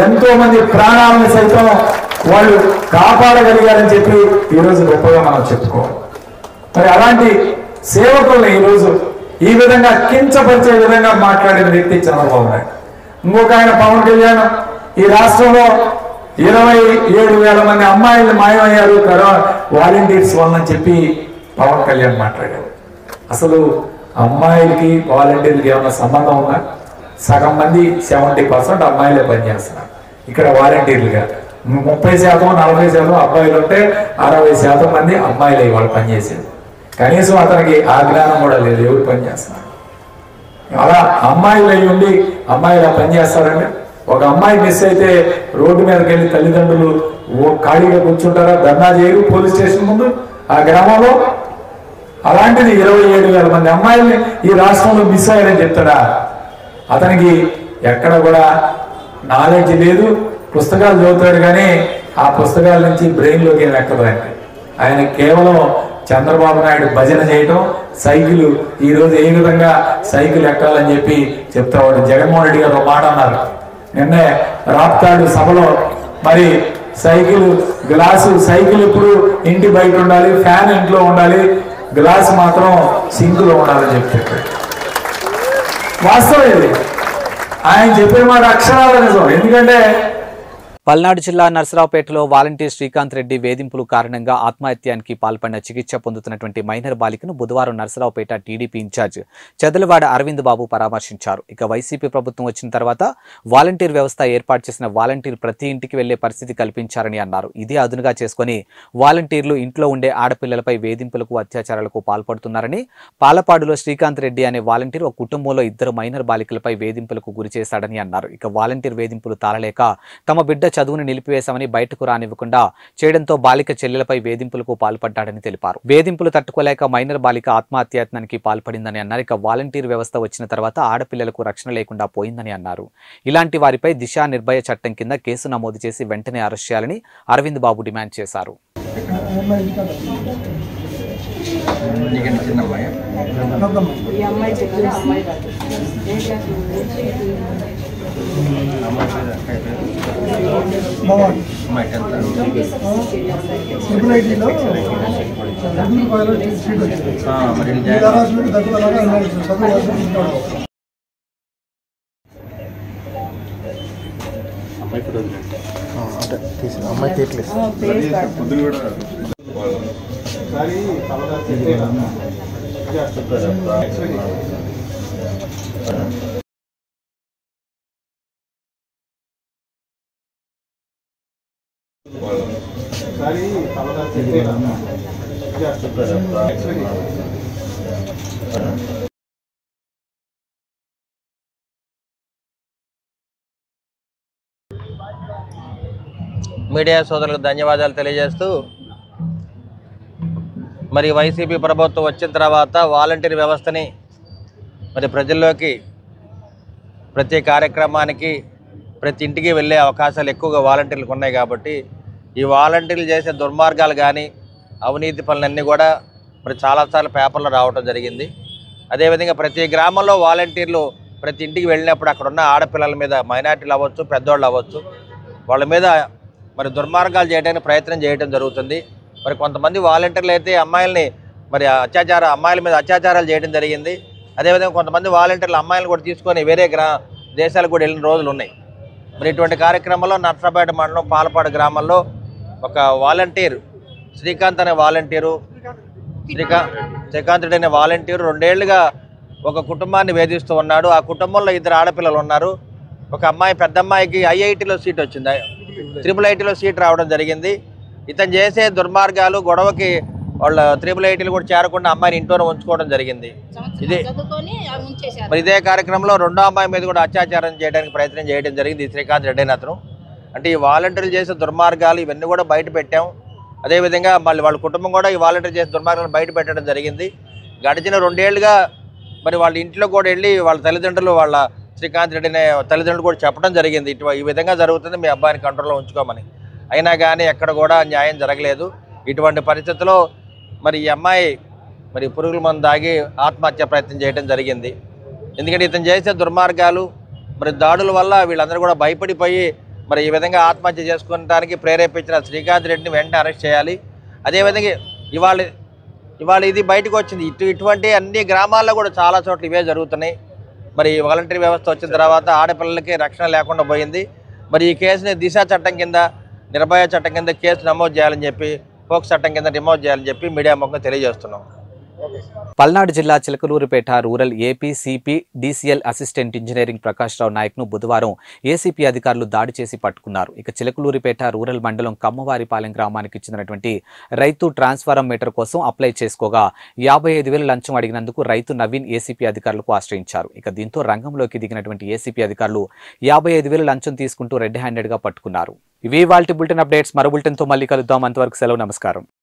[SPEAKER 17] ఎంతో మంది ప్రాణాలను సైతం వాళ్ళు కాపాడగలిగారని చెప్పి ఈరోజు గొప్పగా మనం చెప్పుకోవాలి. మరి అలాంటి సేవకుల్ని ఈరోజు ఈ విధంగా కించపరిచే విధంగా మాట్లాడిన వ్యక్తి చంద్రబాబు నాయుడు. ఇంకొక ఆయన పవన్ కళ్యాణ్ ఈ రాష్ట్రంలో 27,000 మంది అమ్మాయిలు మాయమయ్యారు కరోనా వాలంటీర్స్ వల్ల చెప్పి పవన్ కళ్యాణ్ మాట్లాడారు. అసలు అమ్మాయిలకి వాలంటీర్లకి ఏమైనా సంబంధం ఉందా? సగం మంది 70% అమ్మాయిలే పనిచేస్తున్నారు ఇక్కడ వాలంటీర్లుగా. 30% 40% అబ్బాయిలు ఉంటే 60% మంది అమ్మాయిలే వాళ్ళు పనిచేసేది. కనీసం అతనికి ఆ జ్ఞానం కూడా లేదు ఎవరు పనిచేస్తున్నారు. అలా అమ్మాయిలు అయ్యి ఉండి అమ్మాయిలా పనిచేస్తారంటే ఒక అమ్మాయి మిస్ అయితే రోడ్డు మీదకి వెళ్ళి తల్లిదండ్రులు ఖాళీగా కూర్చుంటారా? ధర్నా చేయరు పోలీస్ స్టేషన్ ముందు ఆ గ్రామంలో. అలాంటిది 27,000 మంది అమ్మాయిల్ని ఈ రాష్ట్రంలో మిస్ అయ్యారని చెప్తాడా? అతనికి ఎక్కడ కూడా నాలెడ్జ్ లేదు. పుస్తకాలు చదువుతాడు కానీ ఆ పుస్తకాల నుంచి బ్రెయిన్లోకి ఏమి ఎక్కదు. ఆయన కేవలం చంద్రబాబు నాయుడు భజన చేయటం, సైకిల్ ఈరోజు ఏ విధంగా సైకిల్ ఎక్కాలని చెప్పి చెప్తావాడు. జగన్మోహన్ రెడ్డి గారు ఒక మాట అన్నారు నిన్నే రాప్తాడు సభలో, మరి సైకిల్ ఇప్పుడు ఇంటి బయట ఉండాలి, ఫ్యాన్ ఇంట్లో ఉండాలి, గ్లాస్ మాత్రం సింకులో ఉండాలని చెప్పి వాస్తవం ఇది. ఆయన చెప్పే మాట అక్షరాల నిజం. ఎందుకంటే
[SPEAKER 1] పల్నాడు జిల్లా నర్సరావుపేటలో వాలంటీర్ శ్రీకాంత్ రెడ్డి వేధింపుల కారణంగా ఆత్మహత్యానికి పాల్పడిన చికిత్స పొందుతున్నటువంటి మైనర్ బాలికను బుధవారం నర్సరావుపేట టీడీపీ ఇన్ఛార్జ్ చెదలవాడ అరవింద్ బాబు పరామర్శించారు. ఇక వైసీపీ ప్రభుత్వం వచ్చిన తర్వాత వాలంటీర్ వ్యవస్థ ఏర్పాటు చేసిన వాలంటీర్ ప్రతి ఇంటికి వెళ్లే పరిస్థితి కల్పించారని అన్నారు. ఇదే అదునుగా చేసుకుని వాలంటీర్లు ఇంట్లో ఉండే ఆడపిల్లలపై వేధింపులకు, అత్యాచారాలకు పాల్పడుతున్నారని, పాలపాడులో శ్రీకాంత్ రెడ్డి అనే వాలంటీర్ ఒక కుటుంబంలో 2 మైనర్ బాలికలపై వేధింపులకు గురి చేశాడని అన్నారు. ఇక వాలంటీర్ వేధింపులు తాళలేక తమ బిడ్డ చదువును నిలిపివేశామని బయటకు రానివ్వకుండా చేయడంతో బాలిక చెల్లెలపై వేధింపులకు పాల్పడ్డాడని తెలిపారు. వేధింపులు తట్టుకోలేక మైనర్ బాలిక ఆత్మహత్యాయత్నానికి పాల్పడిందని అన్నారు. ఇక వాలంటీర్ వ్యవస్థ వచ్చిన తర్వాత ఆడపిల్లలకు రక్షణ లేకుండా పోయిందని అన్నారు. ఇలాంటి వారిపై దిశా నిర్భయ చట్టం కింద కేసు నమోదు చేసి వెంటనే అరెస్ట్ చేయాలని అరవింద్ బాబు డిమాండ్ చేశారు.
[SPEAKER 18] అమ్మాయి తీయట్లేదు.
[SPEAKER 19] మీడియా సోదరులకు ధన్యవాదాలు తెలియజేస్తూ, మరి వైసీపీ ప్రభుత్వం వచ్చిన తర్వాత వాలంటీర్ వ్యవస్థని మరి ప్రజల్లోకి ప్రతి కార్యక్రమానికి ప్రతి ఇంటికి వెళ్ళే అవకాశాలు ఎక్కువగా వాలంటీర్లకు ఉన్నాయి. కాబట్టి ఈ వాలంటీర్లు చేసే దుర్మార్గాలు కానీ అవినీతి పనులన్నీ కూడా మరి చాలాసార్లు పేపర్లో రావడం జరిగింది. అదేవిధంగా ప్రతి గ్రామంలో వాలంటీర్లు ప్రతి ఇంటికి వెళ్ళినప్పుడు అక్కడ ఉన్న ఆడపిల్లల మీద, మైనార్టీలు అవ్వచ్చు, పెద్దోళ్ళు అవ్వచ్చు, వాళ్ళ మీద మరి దుర్మార్గాలు చేయడానికి ప్రయత్నం చేయడం జరుగుతుంది. మరి కొంతమంది వాలంటీర్లు అయితే అమ్మాయిల మీద అత్యాచారాలు చేయడం జరిగింది. అదేవిధంగా కొంతమంది వాలంటీర్లు అమ్మాయిలను కూడా తీసుకొని వేరే దేశాలకు కూడా వెళ్ళిన రోజులు ఉన్నాయి. మరి ఇటువంటి కార్యక్రమంలో నర్సరావుపేట మండలం పాలపాడు గ్రామంలో ఒక వాలంటీర్ శ్రీకాంత్ రెడ్డి అనే వాలంటీరు 2 ఏళ్లుగా ఒక కుటుంబాన్ని వేధిస్తూ ఉన్నాడు. ఆ కుటుంబంలో 2 ఆడపిల్లలు ఉన్నారు. ఒక అమ్మాయి, పెద్ద అమ్మాయికి ఐఐటీలో సీట్ వచ్చింది, IIITలో సీట్ రావడం జరిగింది. ఇతను చేసే దుర్మార్గాలు, గొడవకి వాళ్ళ IIITలు కూడా చేరకుండా అమ్మాయిని ఇంట్లోనే ఉంచుకోవడం జరిగింది. మరి ఇదే కార్యక్రమంలో 2వ అమ్మాయి మీద కూడా అత్యాచారం చేయడానికి ప్రయత్నం చేయడం జరిగింది శ్రీకాంత్ రెడ్డి అని అతను. అంటే ఈ వాలంటీర్లు చేసే దుర్మార్గాలు ఇవన్నీ కూడా బయట పెట్టాం. అదేవిధంగా మళ్ళీ వాళ్ళ కుటుంబం కూడా ఈ వాలంటీర్ చేసే దుర్మార్గాలను బయట పెట్టడం జరిగింది. గడిచిన 2 ఏళ్లుగా మరి వాళ్ళ ఇంట్లో కూడా వెళ్ళి వాళ్ళ తల్లిదండ్రులు, వాళ్ళ శ్రీకాంత్ రెడ్డి అనే తల్లిదండ్రులు కూడా చెప్పడం జరిగింది, ఈ విధంగా జరుగుతుంది, మీ అబ్బాయిని కంట్రోల్లో ఉంచుకోమని. అయినా కానీ ఎక్కడ కూడా న్యాయం జరగలేదు. ఇటువంటి పరిస్థితుల్లో మరి ఈ అమ్మాయి మరి పురుగుల మందు తాగి ఆత్మహత్య ప్రయత్నం చేయడం జరిగింది. ఎందుకంటే ఇతను చేసే దుర్మార్గాలు, మరి దాడుల వల్ల వీళ్ళందరూ కూడా భయపడిపోయి మరి ఈ విధంగా ఆత్మహత్య చేసుకోవడానికి ప్రేరేపించిన శ్రీకాంత్ రెడ్డిని వెంటనే అరెస్ట్ చేయాలి. అదేవిధంగా ఇవాళ ఇది బయటకు వచ్చింది. ఇటువంటి అన్ని గ్రామాల్లో కూడా చాలా చోట్ల ఇవే జరుగుతున్నాయి. మరి వాలంటీర్ వ్యవస్థ వచ్చిన తర్వాత ఆడపిల్లలకి రక్షణ లేకుండా పోయింది. మరి ఈ కేసుని దిశ చట్టం కింద, నిర్భయ చట్టం కింద కేసు నమోదు చేయాలని చెప్పి పోక్స్ చట్టం కింద రిమూవ్ చేయాలని చెప్పి మీడియా ముఖంగా తెలియజేస్తున్నాం.
[SPEAKER 1] పల్నాడు జిల్లా Chilakaluripet rural APCPDCL assistant engineering Prakash Rao నాయక్ను బుధవారం ఏసీపీ అధికారులు దాడి చేసి పట్టుకున్నారు. ఇక చిలకలూరిపేట రూరల్ మండలం కమ్మవారిపాలెం గ్రామానికి చెందినటువంటి రైతు ట్రాన్స్ఫారం మీటర్ కోసం అప్లై చేసుకోగా 55,000 లంచం అడిగినందుకు రైతు నవీన్ ఏసీపీ అధికారులకు ఆశ్రయించారు. ఇక దీంతో రంగంలోకి దిగినటువంటి ఏసీపీ అధికారులు 55,000 లంచం తీసుకుంటూ రెడ్ హ్యాండెడ్ గా పట్టుకున్నారు. ఇవి వాల్టి బులెటిన్ అప్డేట్స్. మరో బులెటిన్ తో మళ్ళీ కలుద్దాం. అంతవరకు సెలవు. నమస్కారం.